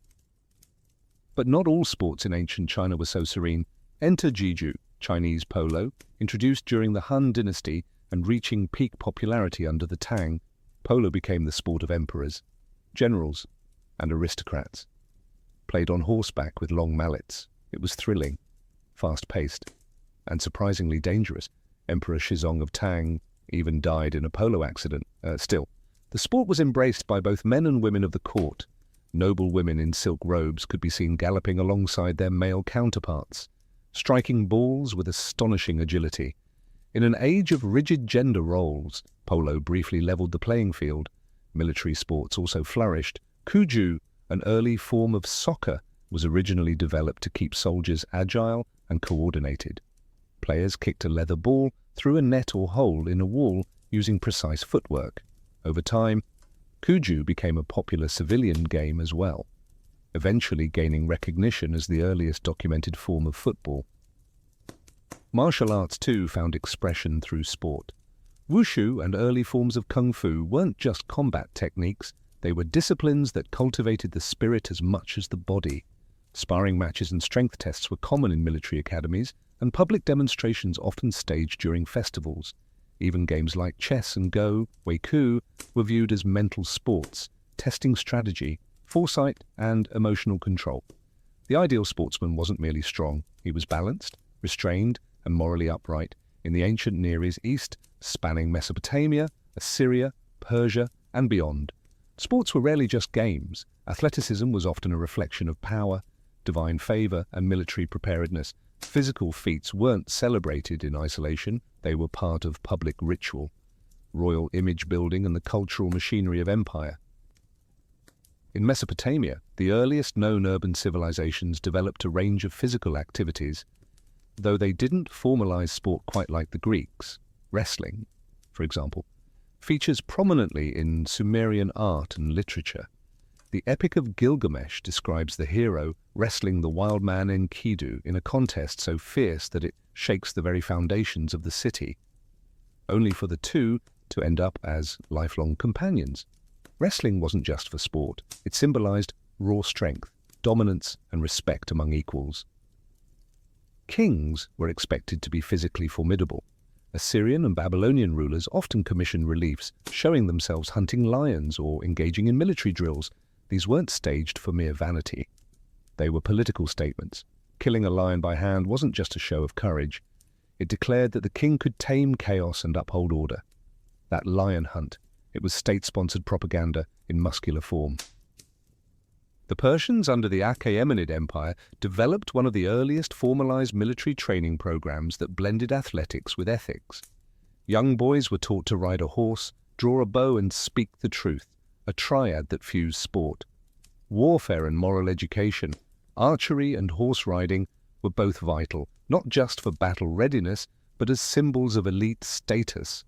But not all sports in ancient China were so serene. Enter Jiju, Chinese polo, introduced during the Han dynasty and reaching peak popularity under the Tang, polo became the sport of emperors, generals, and aristocrats. Played on horseback with long mallets, it was thrilling, fast-paced, and surprisingly dangerous. Emperor Shizong of Tang even died in a polo accident. Still, the sport was embraced by both men and women of the court. Noble women in silk robes could be seen galloping alongside their male counterparts, striking balls with astonishing agility. In an age of rigid gender roles, polo briefly leveled the playing field. Military sports also flourished. Cuju, an early form of soccer, was originally developed to keep soldiers agile and coordinated. Players kicked a leather ball through a net or hole in a wall using precise footwork. Over time, Cuju became a popular civilian game as well, eventually gaining recognition as the earliest documented form of football. Martial arts too found expression through sport. Wushu and early forms of kung fu weren't just combat techniques, they were disciplines that cultivated the spirit as much as the body. Sparring matches and strength tests were common in military academies, and public demonstrations often staged during festivals. Even games like chess and Go, Weiku, were viewed as mental sports, testing strategy, foresight, and emotional control. The ideal sportsman wasn't merely strong, he was balanced, restrained, and morally upright. In the ancient Near East, spanning Mesopotamia, Assyria, Persia, and beyond, sports were rarely just games. Athleticism was often a reflection of power, divine favor, and military preparedness. Physical feats weren't celebrated in isolation, they were part of public ritual, royal image building, and the cultural machinery of empire. In Mesopotamia, the earliest known urban civilizations developed a range of physical activities, though they didn't formalize sport quite like the Greeks. Wrestling, for example, features prominently in Sumerian art and literature. The Epic of Gilgamesh describes the hero wrestling the wild man Enkidu in a contest so fierce that it shakes the very foundations of the city, only for the two to end up as lifelong companions. Wrestling wasn't just for sport, it symbolized raw strength, dominance, and respect among equals. Kings were expected to be physically formidable. Assyrian and Babylonian rulers often commissioned reliefs, showing themselves hunting lions or engaging in military drills. These weren't staged for mere vanity. They were political statements. Killing a lion by hand wasn't just a show of courage. It declared that the king could tame chaos and uphold order. That lion hunt, it was state-sponsored propaganda in muscular form. The Persians under the Achaemenid Empire developed one of the earliest formalized military training programs that blended athletics with ethics. Young boys were taught to ride a horse, draw a bow, and speak the truth, a triad that fused sport. Warfare and moral education, archery and horse riding were both vital, not just for battle readiness, but as symbols of elite status.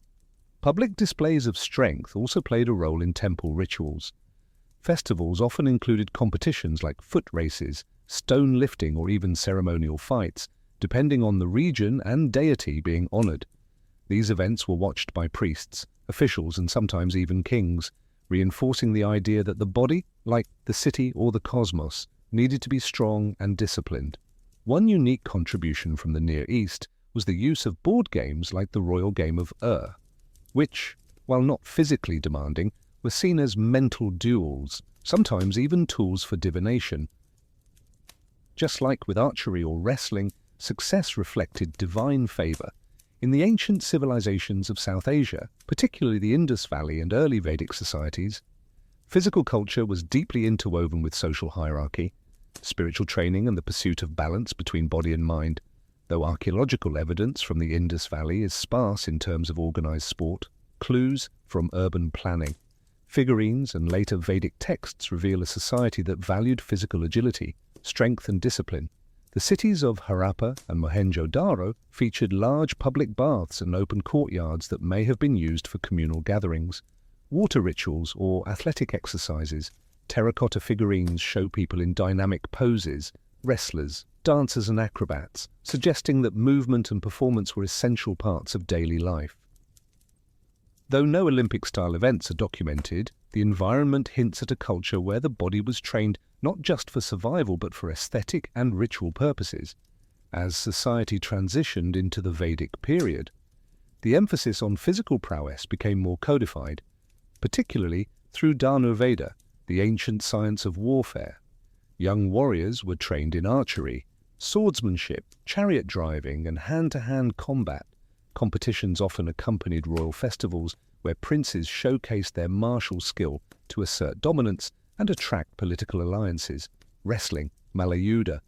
Public displays of strength also played a role in temple rituals. Festivals often included competitions like foot races, stone lifting, or even ceremonial fights, depending on the region and deity being honored. These events were watched by priests, officials, and sometimes even kings, reinforcing the idea that the body, like the city or the cosmos, needed to be strong and disciplined. One unique contribution from the Near East was the use of board games like the royal game of which, while not physically demanding, were seen as mental duels, sometimes even tools for divination. Just like with archery or wrestling, success reflected divine favor. In the ancient civilizations of South Asia, particularly the Indus Valley and early Vedic societies, physical culture was deeply interwoven with social hierarchy, spiritual training, and the pursuit of balance between body and mind. Though archaeological evidence from the Indus Valley is sparse in terms of organized sport, clues from urban planning, figurines, and later Vedic texts reveal a society that valued physical agility, strength, and discipline. The cities of Harappa and Mohenjo-Daro featured large public baths and open courtyards that may have been used for communal gatherings, water rituals, or athletic exercises. Terracotta figurines show people in dynamic poses, wrestlers, dancers, and acrobats, suggesting that movement and performance were essential parts of daily life. Though no Olympic-style events are documented, the environment hints at a culture where the body was trained not just for survival but for aesthetic and ritual purposes. As society transitioned into the Vedic period, the emphasis on physical prowess became more codified, particularly through Danu Veda, the ancient science of warfare. Young warriors were trained in archery, swordsmanship, chariot driving, and hand-to-hand combat. Competitions often accompanied royal festivals where princes showcased their martial skill to assert dominance and attract political alliances. Wrestling, Malayuddha,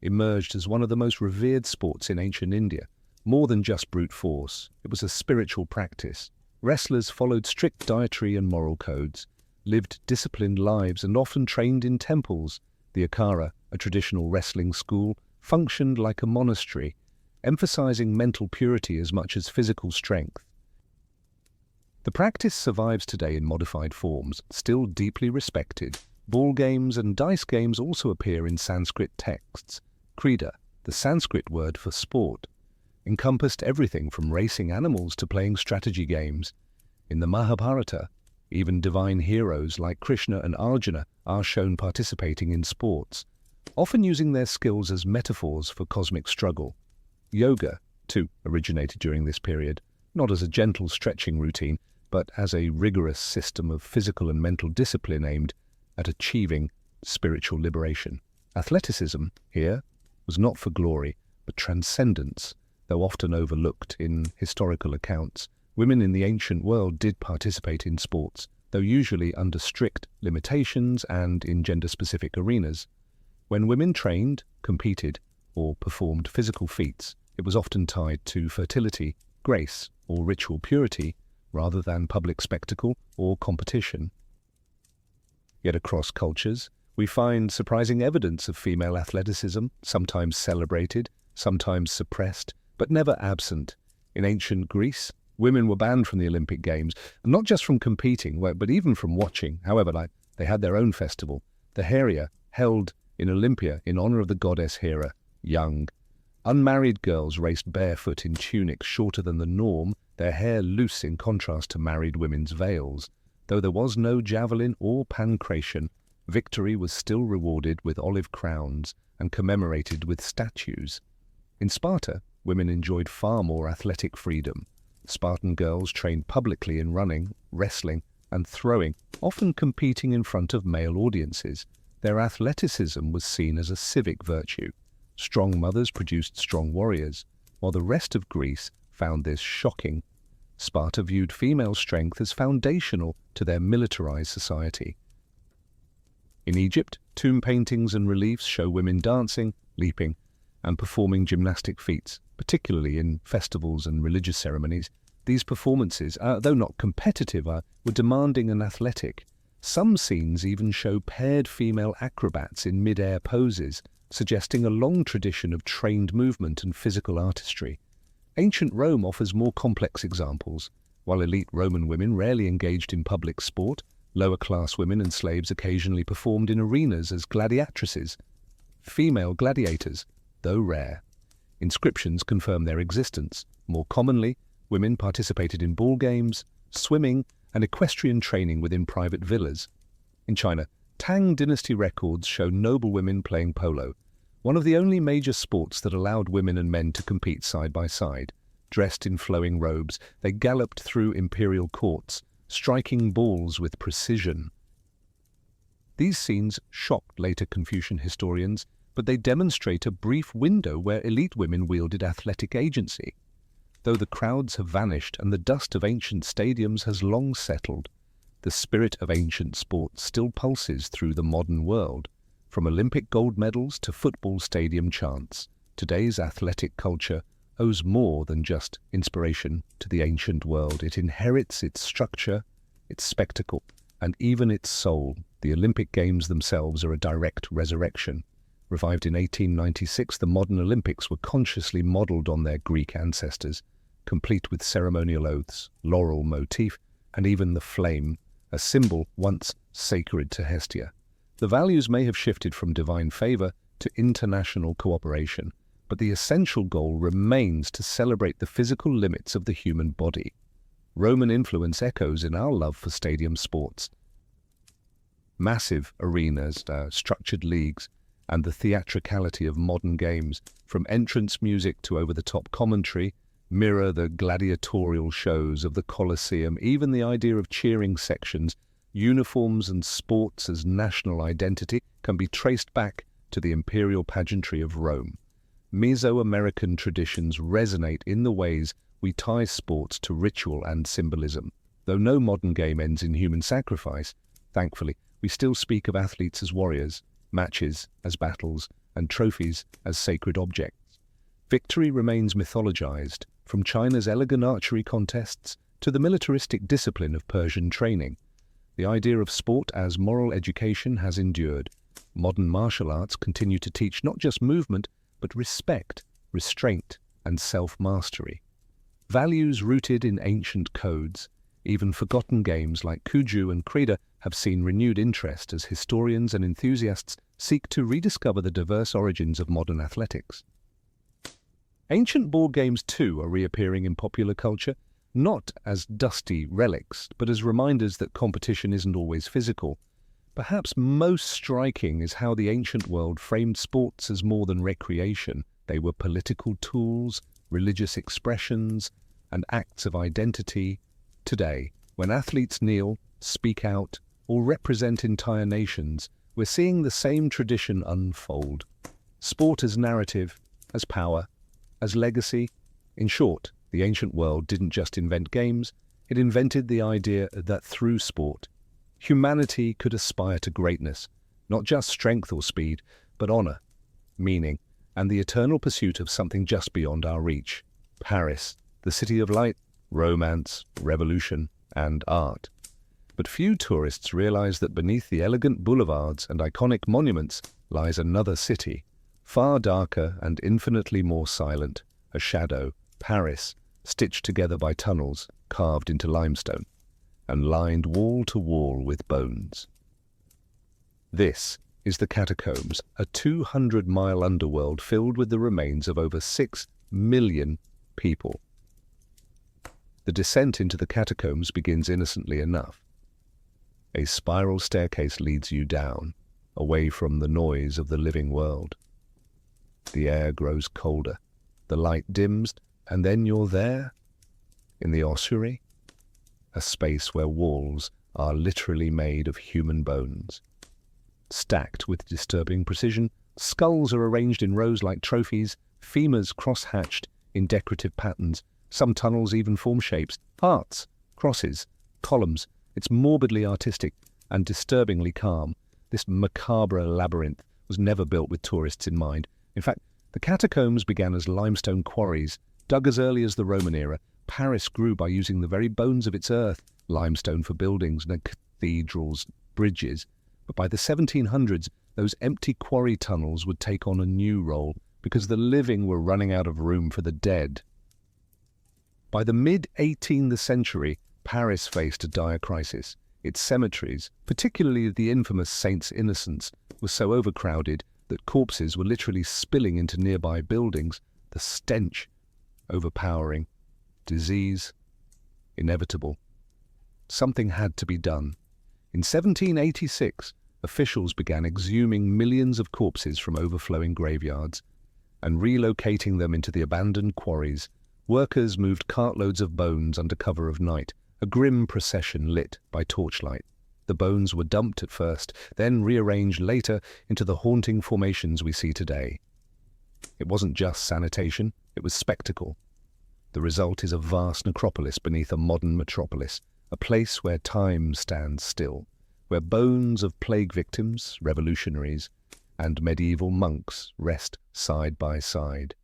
emerged as one of the most revered sports in ancient India. More than just brute force, it was a spiritual practice. Wrestlers followed strict dietary and moral codes, lived disciplined lives, and often trained in temples. The Akhara, a traditional wrestling school, functioned like a monastery, emphasizing mental purity as much as physical strength. The practice survives today in modified forms, still deeply respected. Ball games and dice games also appear in Sanskrit texts. Krida, the Sanskrit word for sport, encompassed everything from racing animals to playing strategy games. In the Mahabharata, even divine heroes like Krishna and Arjuna are shown participating in sports, often using their skills as metaphors for cosmic struggle. Yoga, too, originated during this period, not as a gentle stretching routine, but as a rigorous system of physical and mental discipline aimed at achieving spiritual liberation. Athleticism, here, was not for glory, but transcendence, though often overlooked in historical accounts. Women in the ancient world did participate in sports, though usually under strict limitations and in gender-specific arenas. When women trained, competed, or performed physical feats, it was often tied to fertility, grace, or ritual purity, rather than public spectacle or competition. Yet across cultures, we find surprising evidence of female athleticism, sometimes celebrated, sometimes suppressed, but never absent. In ancient Greece, women were banned from the Olympic Games, and not just from competing, but even from watching. However, they had their own festival, the Heria, held in Olympia in honor of the goddess Hera, young. Unmarried girls raced barefoot in tunics shorter than the norm, their hair loose in contrast to married women's veils. Though there was no javelin or pancration, victory was still rewarded with olive crowns and commemorated with statues. In Sparta, women enjoyed far more athletic freedom. Spartan girls trained publicly in running, wrestling, and throwing, often competing in front of male audiences. Their athleticism was seen as a civic virtue. Strong mothers produced strong warriors, while the rest of Greece found this shocking. Sparta viewed female strength as foundational to their militarized society. In Egypt, tomb paintings and reliefs show women dancing, leaping, and performing gymnastic feats, particularly in festivals and religious ceremonies. These performances, though not competitive, were demanding and athletic. Some scenes even show paired female acrobats in mid-air poses, suggesting a long tradition of trained movement and physical artistry. Ancient Rome offers more complex examples. While elite Roman women rarely engaged in public sport, lower-class women and slaves occasionally performed in arenas as gladiatrices. Female gladiators, though rare. Inscriptions confirm their existence. More commonly, women participated in ball games, swimming, and equestrian training within private villas. In China, Tang dynasty records show noble women playing polo, one of the only major sports that allowed women and men to compete side by side. Dressed in flowing robes, they galloped through imperial courts, striking balls with precision. These scenes shocked later Confucian historians, but they demonstrate a brief window where elite women wielded athletic agency. Though the crowds have vanished and the dust of ancient stadiums has long settled, the spirit of ancient sports still pulses through the modern world. From Olympic gold medals to football stadium chants, today's athletic culture owes more than just inspiration to the ancient world. It inherits its structure, its spectacle, and even its soul. The Olympic Games themselves are a direct resurrection. Revived in 1896, the modern Olympics were consciously modelled on their Greek ancestors, complete with ceremonial oaths, laurel motif, and even the flame, a symbol once sacred to Hestia. The values may have shifted from divine favour to international cooperation, but the essential goal remains to celebrate the physical limits of the human body. Roman influence echoes in our love for stadium sports. Massive arenas, structured leagues, and the theatricality of modern games, from entrance music to over-the-top commentary, mirror the gladiatorial shows of the Colosseum, even the idea of cheering sections, uniforms and sports as national identity can be traced back to the imperial pageantry of Rome. Mesoamerican traditions resonate in the ways we tie sports to ritual and symbolism. Though no modern game ends in human sacrifice, thankfully, we still speak of athletes as warriors, matches as battles, and trophies as sacred objects. Victory remains mythologized, from China's elegant archery contests to the militaristic discipline of Persian training. The idea of sport as moral education has endured. Modern martial arts continue to teach not just movement, but respect, restraint, and self-mastery. Values rooted in ancient codes. Even forgotten games like Cuju and Krida have seen renewed interest as historians and enthusiasts seek to rediscover the diverse origins of modern athletics. Ancient board games, too, are reappearing in popular culture, not as dusty relics, but as reminders that competition isn't always physical. Perhaps most striking is how the ancient world framed sports as more than recreation. They were political tools, religious expressions, and acts of identity. Today, when athletes kneel, speak out, or represent entire nations, we're seeing the same tradition unfold. Sport as narrative, as power, as legacy. In short, the ancient world didn't just invent games, it invented the idea that through sport, humanity could aspire to greatness, not just strength or speed, but honor, meaning, and the eternal pursuit of something just beyond our reach. Paris, the city of light, romance, revolution, and art. But few tourists realize that beneath the elegant boulevards and iconic monuments lies another city, far darker and infinitely more silent, a shadow, Paris, stitched together by tunnels carved into limestone, and lined wall to wall with bones. This is the Catacombs, a 200-mile underworld filled with the remains of over 6 million people. The descent into the catacombs begins innocently enough. A spiral staircase leads you down, away from the noise of the living world. The air grows colder, the light dims, and then you're there, in the ossuary, a space where walls are literally made of human bones. Stacked with disturbing precision, skulls are arranged in rows like trophies, femurs cross-hatched in decorative patterns. Some tunnels even form shapes, hearts, crosses, columns. It's morbidly artistic and disturbingly calm. This macabre labyrinth was never built with tourists in mind. In fact, the catacombs began as limestone quarries. Dug as early as the Roman era, Paris grew by using the very bones of its earth, limestone for buildings and cathedrals, bridges. But by the 1700s, those empty quarry tunnels would take on a new role because the living were running out of room for the dead. By the mid-18th century, Paris faced a dire crisis. Its cemeteries, particularly the infamous Saints' Innocents, were so overcrowded that corpses were literally spilling into nearby buildings, the stench overpowering, disease inevitable. Something had to be done. In 1786, officials began exhuming millions of corpses from overflowing graveyards and relocating them into the abandoned quarries. Workers moved cartloads of bones under cover of night, a grim procession lit by torchlight. The bones were dumped at first, then rearranged later into the haunting formations we see today. It wasn't just sanitation, it was spectacle. The result is a vast necropolis beneath a modern metropolis, a place where time stands still, where bones of plague victims, revolutionaries, and medieval monks rest side by side.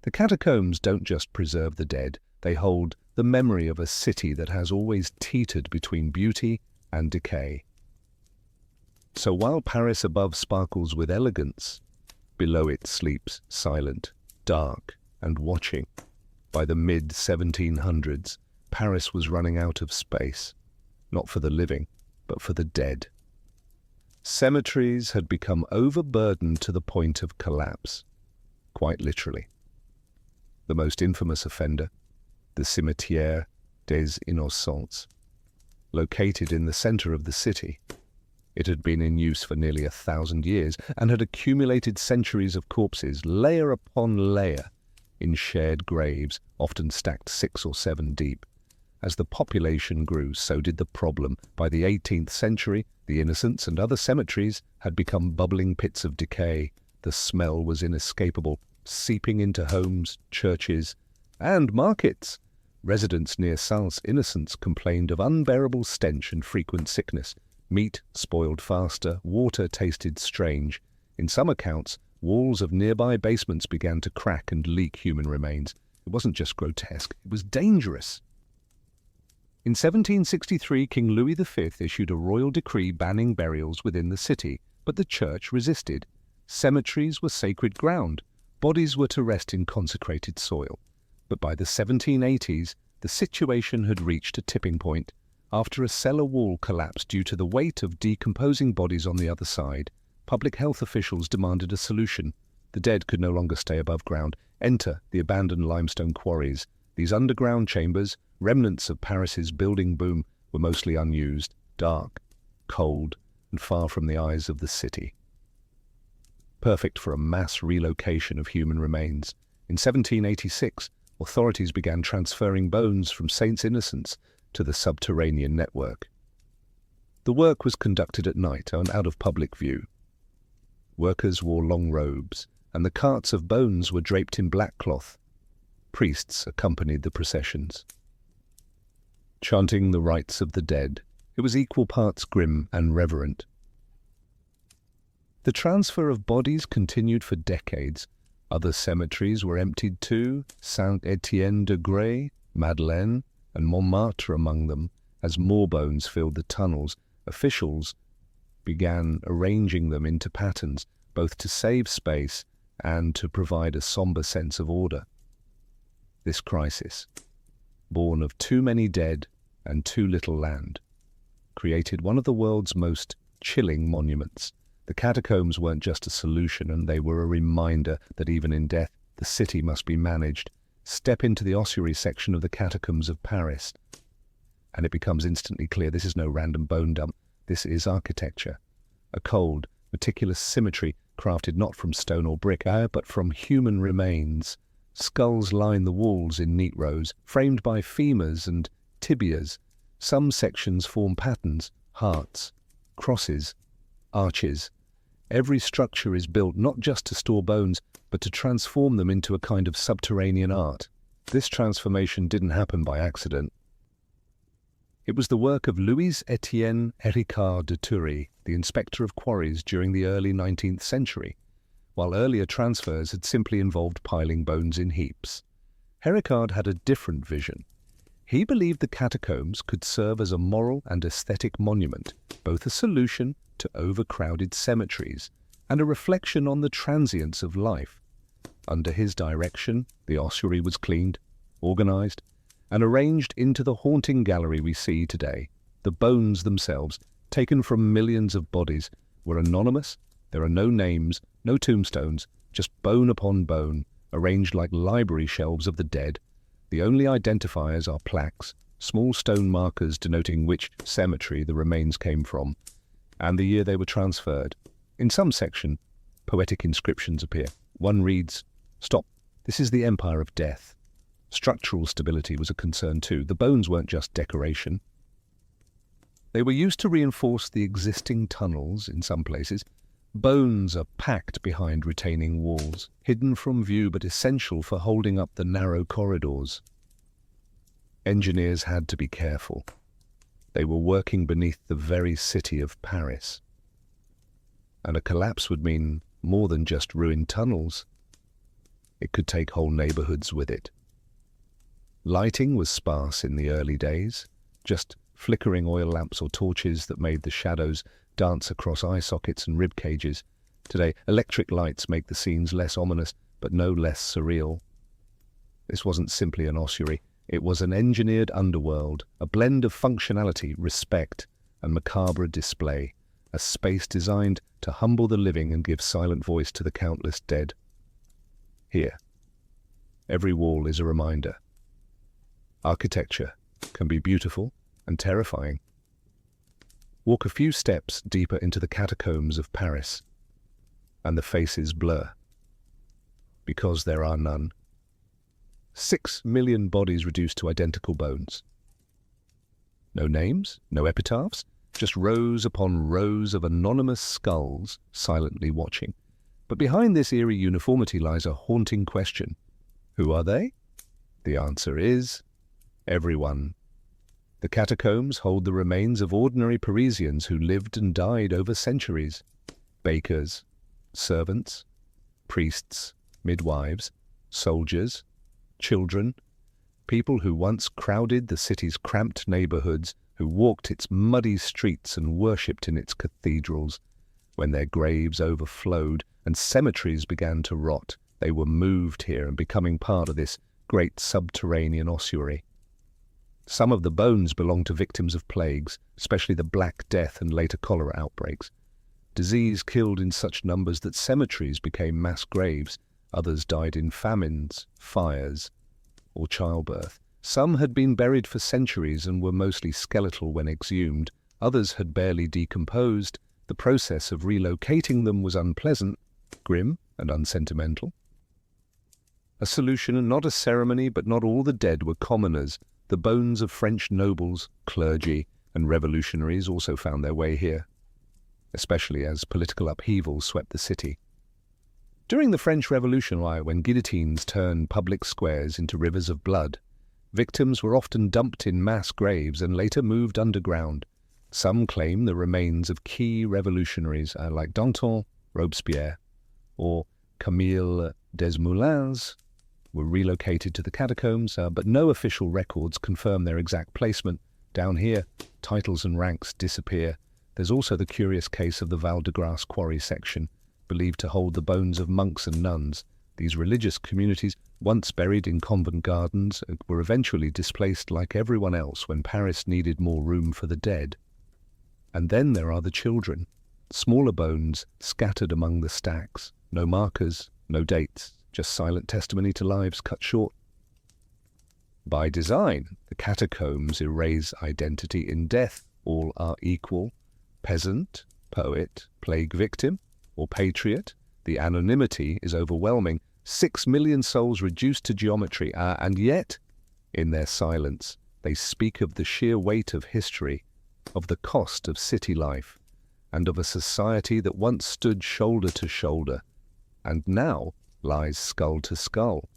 The catacombs don't just preserve the dead, they hold the memory of a city that has always teetered between beauty and decay. So while Paris above sparkles with elegance, below it sleeps silent, dark, and watching. By the mid-1700s, Paris was running out of space, not for the living, but for the dead. Cemeteries had become overburdened to the point of collapse, quite literally. The most infamous offender, the Cimetière des Innocents, located in the center of the city. It had been in use for nearly 1,000 years and had accumulated centuries of corpses, layer upon layer, in shared graves, often stacked 6 or 7 deep. As the population grew, so did the problem. By the 18th century, the Innocents and other cemeteries had become bubbling pits of decay. The smell was inescapable, seeping into homes, churches, and markets. Residents near Saints Innocents complained of unbearable stench and frequent sickness. Meat spoiled faster, water tasted strange. In some accounts, walls of nearby basements began to crack and leak human remains. It wasn't just grotesque, it was dangerous. In 1763, King Louis V issued a royal decree banning burials within the city, but the church resisted. Cemeteries were sacred ground. Bodies were to rest in consecrated soil. But by the 1780s, the situation had reached a tipping point. After a cellar wall collapsed due to the weight of decomposing bodies on the other side, public health officials demanded a solution. The dead could no longer stay above ground. Enter the abandoned limestone quarries. These underground chambers, remnants of Paris's building boom, were mostly unused, dark, cold, and far from the eyes of the city. Perfect for a mass relocation of human remains. In 1786, authorities began transferring bones from Saints Innocents to the subterranean network. The work was conducted at night and out of public view. Workers wore long robes, and the carts of bones were draped in black cloth. Priests accompanied the processions, chanting the rites of the dead. It was equal parts grim and reverent. The transfer of bodies continued for decades. Other cemeteries were emptied too, Saint-Étienne-de-Grès, Madeleine, and Montmartre among them. As more bones filled the tunnels, officials began arranging them into patterns, both to save space and to provide a somber sense of order. This crisis, born of too many dead and too little land, created one of the world's most chilling monuments. The catacombs weren't just a solution, and they were a reminder that even in death, the city must be managed. Step into the ossuary section of the catacombs of Paris, and it becomes instantly clear this is no random bone dump. This is architecture. A cold, meticulous symmetry crafted not from stone or brick, but from human remains. Skulls line the walls in neat rows, framed by femurs and tibias. Some sections form patterns, hearts, crosses, arches. Every structure is built not just to store bones, but to transform them into a kind of subterranean art. This transformation didn't happen by accident. It was the work of Louis-Étienne Héricard de Thury, the inspector of quarries during the early 19th century, while earlier transfers had simply involved piling bones in heaps. Héricard had a different vision. He believed the catacombs could serve as a moral and aesthetic monument, both a solution to overcrowded cemeteries and a reflection on the transience of life. Under his direction, the ossuary was cleaned, organized, and arranged into the haunting gallery we see today. The bones themselves, taken from millions of bodies, were anonymous. There are no names, no tombstones, just bone upon bone, arranged like library shelves of the dead. The only identifiers are plaques, small stone markers denoting which cemetery the remains came from, and the year they were transferred. In some section, poetic inscriptions appear. One reads, "Stop, this is the empire of death." Structural stability was a concern too. The bones weren't just decoration. They were used to reinforce the existing tunnels in some places. Bones are packed behind retaining walls, hidden from view but essential for holding up the narrow corridors. Engineers had to be careful. They were working beneath the very city of Paris. And a collapse would mean more than just ruined tunnels. It could take whole neighborhoods with it. Lighting was sparse in the early days, just flickering oil lamps or torches that made the shadows dance across eye sockets and rib cages. Today, electric lights make the scenes less ominous, but no less surreal. This wasn't simply an ossuary. It was an engineered underworld, a blend of functionality, respect, and macabre display, a space designed to humble the living and give silent voice to the countless dead. Here, every wall is a reminder. Architecture can be beautiful and terrifying. Walk a few steps deeper into the catacombs of Paris, and the faces blur, because there are none. 6 million bodies reduced to identical bones. No names, no epitaphs, just rows upon rows of anonymous skulls silently watching. But behind this eerie uniformity lies a haunting question. Who are they? The answer is everyone. The catacombs hold the remains of ordinary Parisians who lived and died over centuries. Bakers, servants, priests, midwives, soldiers, children, people who once crowded the city's cramped neighborhoods, who walked its muddy streets and worshipped in its cathedrals. When their graves overflowed and cemeteries began to rot, they were moved here and becoming part of this great subterranean ossuary. Some of the bones belong to victims of plagues, especially the Black Death and later cholera outbreaks. Disease killed in such numbers that cemeteries became mass graves. Others died in famines, fires, or childbirth. Some had been buried for centuries and were mostly skeletal when exhumed. Others had barely decomposed. The process of relocating them was unpleasant, grim, and unsentimental. A solution and not a ceremony, but not all the dead were commoners. The bones of French nobles, clergy, and revolutionaries also found their way here, especially as political upheaval swept the city. During the French Revolution, when guillotines turned public squares into rivers of blood, victims were often dumped in mass graves and later moved underground. Some claim the remains of key revolutionaries like Danton, Robespierre, or Camille Desmoulins were relocated to the catacombs, but no official records confirm their exact placement. Down here, titles and ranks disappear. There's also the curious case of the Val de Grace quarry section, believed to hold the bones of monks and nuns. These religious communities, once buried in convent gardens, were eventually displaced like everyone else when Paris needed more room for the dead. And then there are the children, smaller bones scattered among the stacks. No markers, no dates, just silent testimony to lives cut short. By design, the catacombs erase identity. In death, all are equal. Peasant, poet, plague victim, or patriot, the anonymity is overwhelming. 6 million souls reduced to geometry, and yet, in their silence, they speak of the sheer weight of history, of the cost of city life, and of a society that once stood shoulder to shoulder, and now lies skull to skull.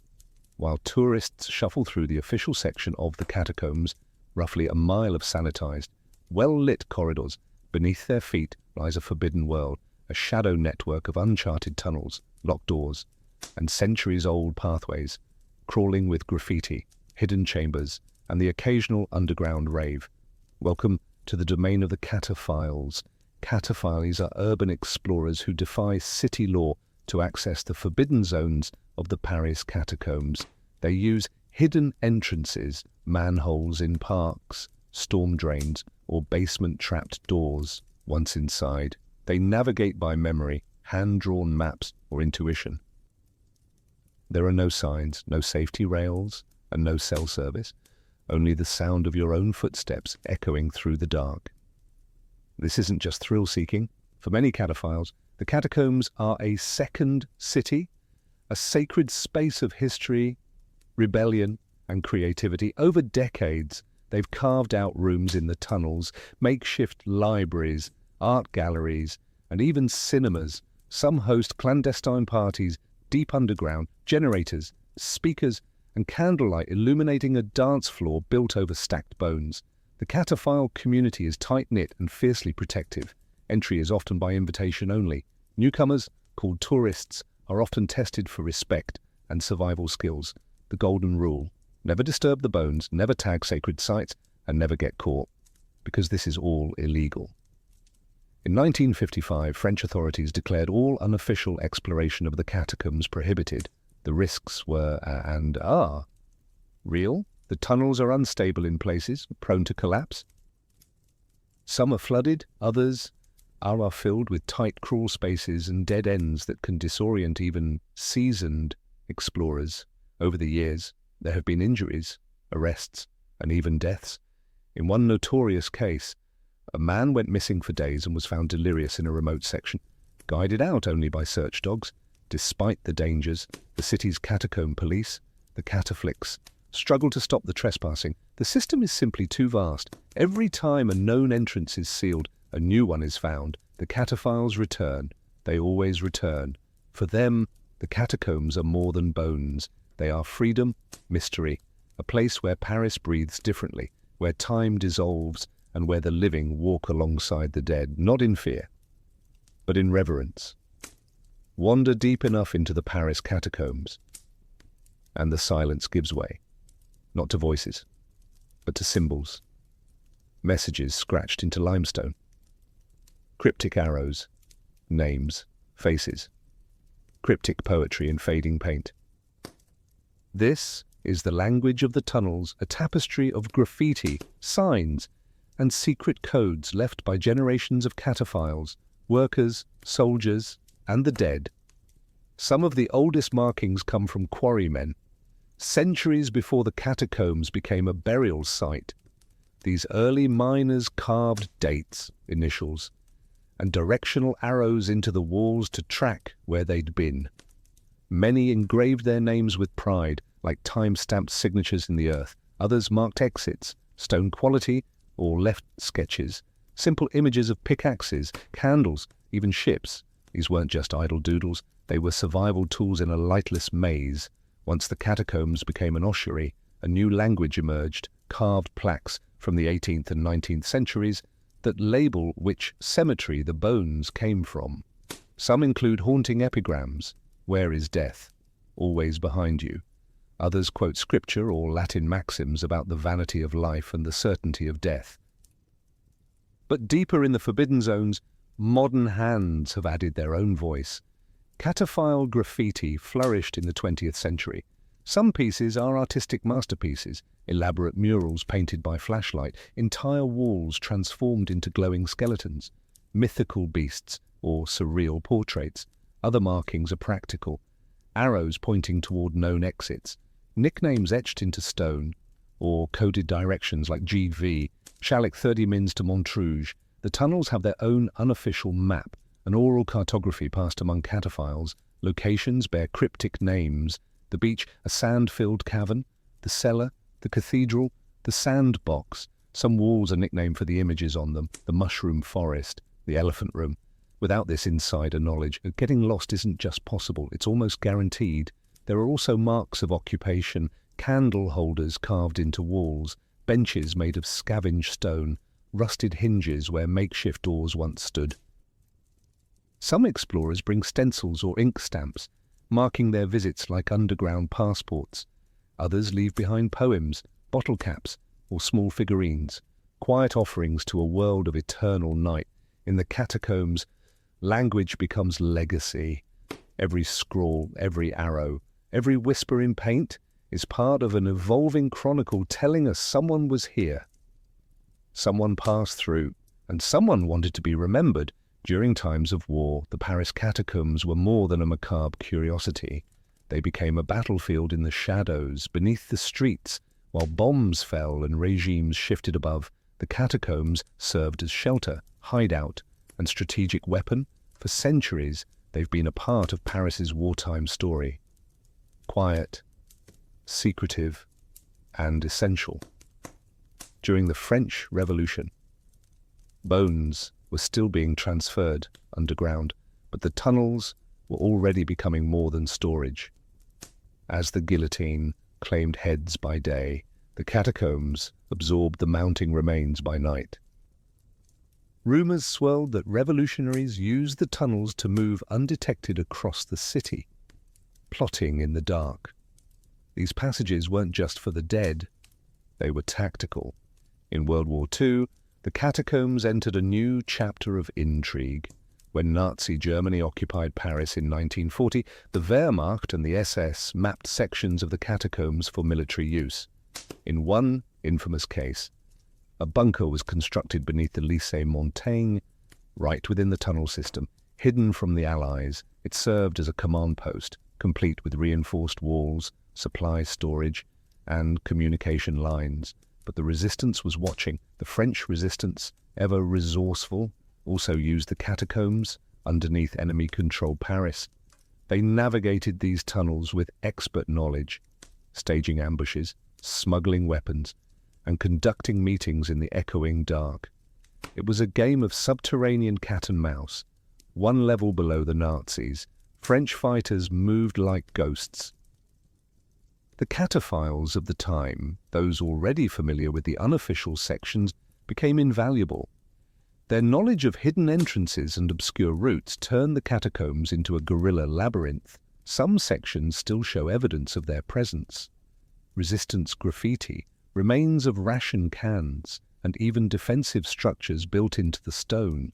While tourists shuffle through the official section of the catacombs, roughly a mile of sanitized, well-lit corridors, beneath their feet lies a forbidden world, a shadow network of uncharted tunnels, locked doors, and centuries-old pathways, crawling with graffiti, hidden chambers, and the occasional underground rave. Welcome to the domain of the cataphiles. Cataphiles are urban explorers who defy city law to access the forbidden zones of the Paris catacombs. They use hidden entrances, manholes in parks, storm drains, or basement-trapped doors. Once inside, they navigate by memory, hand-drawn maps, or intuition. There are no signs, no safety rails, and no cell service, only the sound of your own footsteps echoing through the dark. This isn't just thrill-seeking. For many cataphiles, the catacombs are a second city, a sacred space of history, rebellion, and creativity. Over decades, they've carved out rooms in the tunnels, makeshift libraries, art galleries, and even cinemas. Some host clandestine parties deep underground, generators, speakers, and candlelight illuminating a dance floor built over stacked bones. The cataphile community is tight-knit and fiercely protective. Entry is often by invitation only. Newcomers, called tourists, are often tested for respect and survival skills. The golden rule: never disturb the bones, never tag sacred sites, and never get caught, because this is all illegal. In 1955, French authorities declared all unofficial exploration of the catacombs prohibited. The risks were, and are, real. The tunnels are unstable in places, prone to collapse. Some are flooded, others are filled with tight crawl spaces and dead ends that can disorient even seasoned explorers. Over the years, there have been injuries, arrests, and even deaths. In one notorious case, a man went missing for days and was found delirious in a remote section, guided out only by search dogs. Despite the dangers, the city's catacomb police the cataflix, struggle to stop the trespassing. The system is simply too vast. Every time a known entrance is sealed, a new one is found. The cataphiles return. They always return. For them, the catacombs are more than bones. They are freedom, mystery, a place where Paris breathes differently, where time dissolves, and where the living walk alongside the dead, not in fear, but in reverence. Wander deep enough into the Paris catacombs, and the silence gives way, not to voices, but to symbols, messages scratched into limestone, cryptic arrows, names, faces, cryptic poetry in fading paint. This is the language of the tunnels, a tapestry of graffiti, signs, and secret codes left by generations of cataphiles, workers, soldiers, and the dead. Some of the oldest markings come from quarrymen, centuries before the catacombs became a burial site. These early miners carved dates, initials, and directional arrows into the walls to track where they'd been. Many engraved their names with pride, like time-stamped signatures in the earth. Others marked exits, stone quality, or left sketches, simple images of pickaxes, candles, even ships. These weren't just idle doodles, they were survival tools in a lightless maze. Once the catacombs became an ossuary, a new language emerged, carved plaques from the 18th and 19th centuries that label which cemetery the bones came from. Some include haunting epigrams, "Where is death? Always behind you." Others quote scripture or Latin maxims about the vanity of life and the certainty of death. But deeper in the forbidden zones, modern hands have added their own voice. Cataphile graffiti flourished in the 20th century. Some pieces are artistic masterpieces, elaborate murals painted by flashlight, entire walls transformed into glowing skeletons, mythical beasts or surreal portraits. Other markings are practical, arrows pointing toward known exits, nicknames etched into stone, or coded directions like GV, Chalic 30 mins to Montrouge. The tunnels have their own unofficial map, an oral cartography passed among cataphiles. Locations bear cryptic names. The beach, a sand-filled cavern. The cellar, the cathedral, the sandbox. Some walls are nicknamed for the images on them. The mushroom forest, the elephant room. Without this insider knowledge, getting lost isn't just possible, it's almost guaranteed. There are also marks of occupation, candle holders carved into walls, benches made of scavenged stone, rusted hinges where makeshift doors once stood. Some explorers bring stencils or ink stamps, marking their visits like underground passports. Others leave behind poems, bottle caps, or small figurines, quiet offerings to a world of eternal night. In the catacombs, language becomes legacy. Every scrawl, every arrow, every whisper in paint is part of an evolving chronicle telling us someone was here. Someone passed through, and someone wanted to be remembered. During times of war, the Paris catacombs were more than a macabre curiosity. They became a battlefield in the shadows, beneath the streets. While bombs fell and regimes shifted above, the catacombs served as shelter, hideout, and strategic weapon. For centuries, they've been a part of Paris's wartime story. Quiet, secretive, and essential. During the French Revolution, bones were still being transferred underground, but the tunnels were already becoming more than storage. As the guillotine claimed heads by day, the catacombs absorbed the mounting remains by night. Rumors swirled that revolutionaries used the tunnels to move undetected across the city, plotting in the dark. These passages weren't just for the dead, they were tactical. In World War II, the catacombs entered a new chapter of intrigue. When Nazi Germany occupied Paris in 1940, the Wehrmacht and the SS mapped sections of the catacombs for military use. In one infamous case, a bunker was constructed beneath the Lycée Montaigne, right within the tunnel system. Hidden from the Allies, it served as a command post, complete with reinforced walls, supply storage, and communication lines. But the resistance was watching. The French resistance, ever resourceful, also used the catacombs underneath enemy-controlled Paris. They navigated these tunnels with expert knowledge, staging ambushes, smuggling weapons, and conducting meetings in the echoing dark. It was a game of subterranean cat and mouse. One level below the Nazis, French fighters moved like ghosts. The cataphiles of the time, those already familiar with the unofficial sections, became invaluable. Their knowledge of hidden entrances and obscure routes turned the catacombs into a guerrilla labyrinth. Some sections still show evidence of their presence. Resistance graffiti, remains of ration cans, and even defensive structures built into the stone.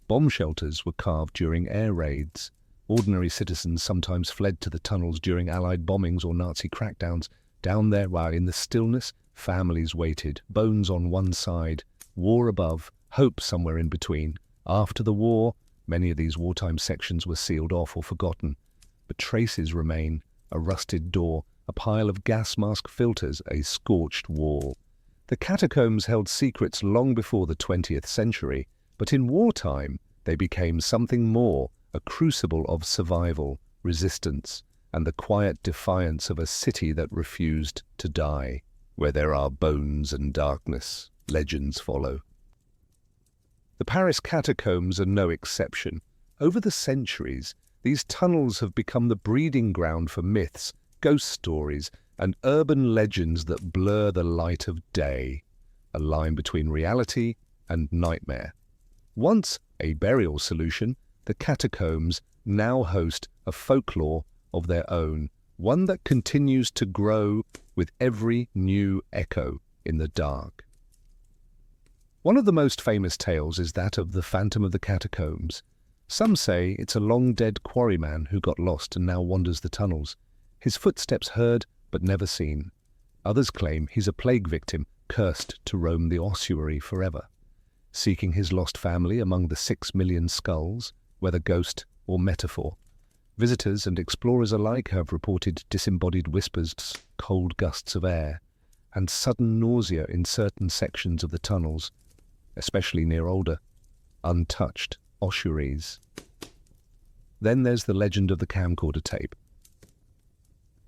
Bomb shelters were carved during air raids. Ordinary citizens sometimes fled to the tunnels during Allied bombings or Nazi crackdowns. Down there, while in the stillness, families waited, bones on one side, war above, hope somewhere in between. After the war, many of these wartime sections were sealed off or forgotten, but traces remain: a rusted door, a pile of gas mask filters, a scorched wall. The catacombs held secrets long before the 20th century, but in wartime they became something more, a crucible of survival, resistance, and the quiet defiance of a city that refused to die. Where there are bones and darkness, legends follow. The Paris catacombs are no exception. Over the centuries, these tunnels have become the breeding ground for myths, ghost stories, and urban legends that blur the light of day, a line between reality and nightmare. Once a burial solution, the catacombs now host a folklore of their own, one that continues to grow with every new echo in the dark. One of the most famous tales is that of the Phantom of the Catacombs. Some say it's a long-dead quarryman who got lost and now wanders the tunnels, his footsteps heard but never seen. Others claim he's a plague victim, cursed to roam the ossuary forever, seeking his lost family among the 6 million skulls, whether ghost or metaphor. Visitors and explorers alike have reported disembodied whispers, cold gusts of air, and sudden nausea in certain sections of the tunnels, especially near older, untouched ossuaries. Then there's the legend of the camcorder tape.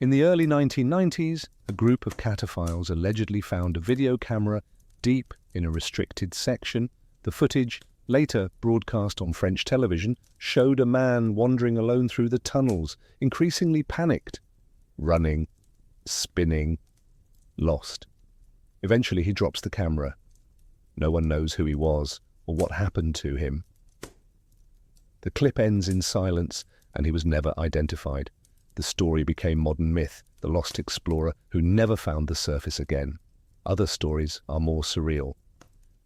In the early 1990s, a group of cataphiles allegedly found a video camera deep in a restricted section. The footage, later broadcast on French television, showed a man wandering alone through the tunnels, increasingly panicked, running, spinning, lost. Eventually he drops the camera. No one knows who he was or what happened to him. The clip ends in silence, and he was never identified. The story became modern myth, the lost explorer who never found the surface again. Other stories are more surreal.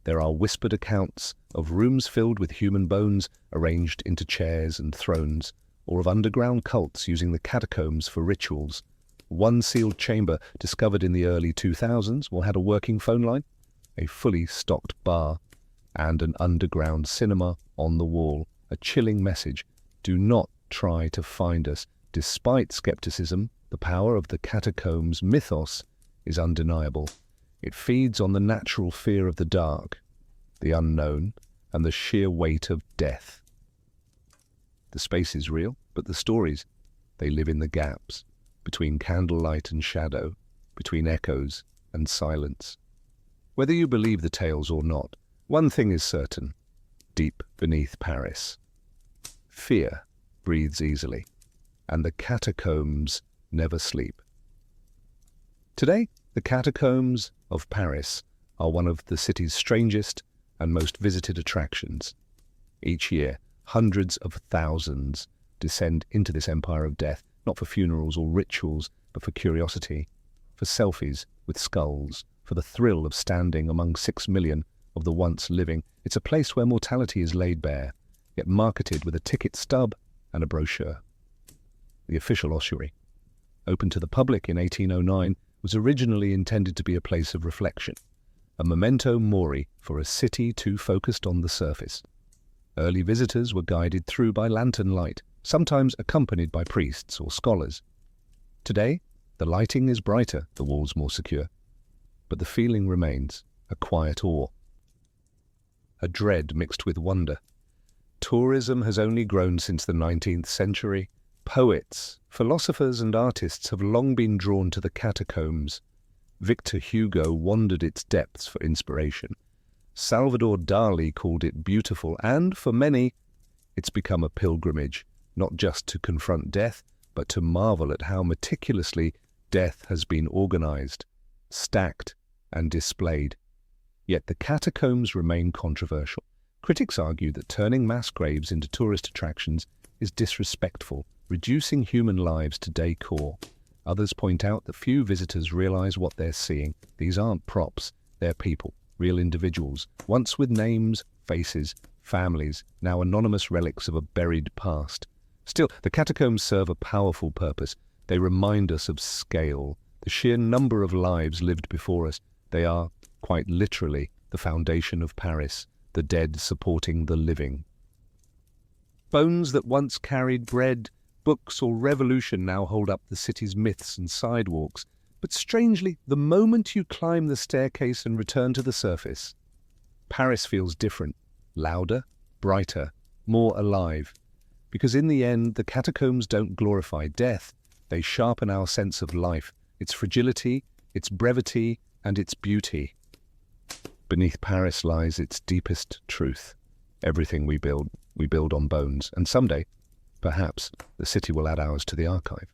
There are whispered accounts of rooms filled with human bones arranged into chairs and thrones, or of underground cults using the catacombs for rituals. One sealed chamber discovered in the early 2000s had a working phone line, a fully stocked bar, and an underground cinema on the wall. A chilling message: do not try to find us. Despite skepticism, the power of the catacombs mythos is undeniable. It feeds on the natural fear of the dark, the unknown, and the sheer weight of death. The space is real, but the stories, they live in the gaps, between candlelight and shadow, between echoes and silence. Whether you believe the tales or not, one thing is certain: deep beneath Paris, fear breathes easily, and the catacombs never sleep. Today, the catacombs of Paris are one of the city's strangest and most visited attractions. Each year, hundreds of thousands descend into this empire of death, not for funerals or rituals, but for curiosity, for selfies with skulls, for the thrill of standing among 6 million of the once living. It's a place where mortality is laid bare, yet marketed with a ticket stub and a brochure. The official ossuary, opened to the public in 1809, was originally intended to be a place of reflection, a memento mori for a city too focused on the surface. Early visitors were guided through by lantern light, sometimes accompanied by priests or scholars. Today, the lighting is brighter, the walls more secure, but the feeling remains: a quiet awe, a dread mixed with wonder. Tourism has only grown since the 19th century, Poets, philosophers and artists have long been drawn to the catacombs. Victor Hugo wandered its depths for inspiration. Salvador Dali called it beautiful, and for many, it's become a pilgrimage, not just to confront death, but to marvel at how meticulously death has been organized, stacked, and displayed. Yet the catacombs remain controversial. Critics argue that turning mass graves into tourist attractions is disrespectful, reducing human lives to decor. Others point out that few visitors realize what they're seeing. These aren't props, they're people, real individuals, once with names, faces, families, now anonymous relics of a buried past. Still, the catacombs serve a powerful purpose. They remind us of scale, the sheer number of lives lived before us. They are, quite literally, the foundation of Paris, the dead supporting the living. Bones that once carried bread, books, or revolution now hold up the city's myths and sidewalks. But strangely, the moment you climb the staircase and return to the surface, Paris feels different, louder, brighter, more alive. Because in the end, the catacombs don't glorify death, they sharpen our sense of life, its fragility, its brevity, and its beauty. Beneath Paris lies its deepest truth. Everything we build on bones, and someday, perhaps, the city will add ours to the archive.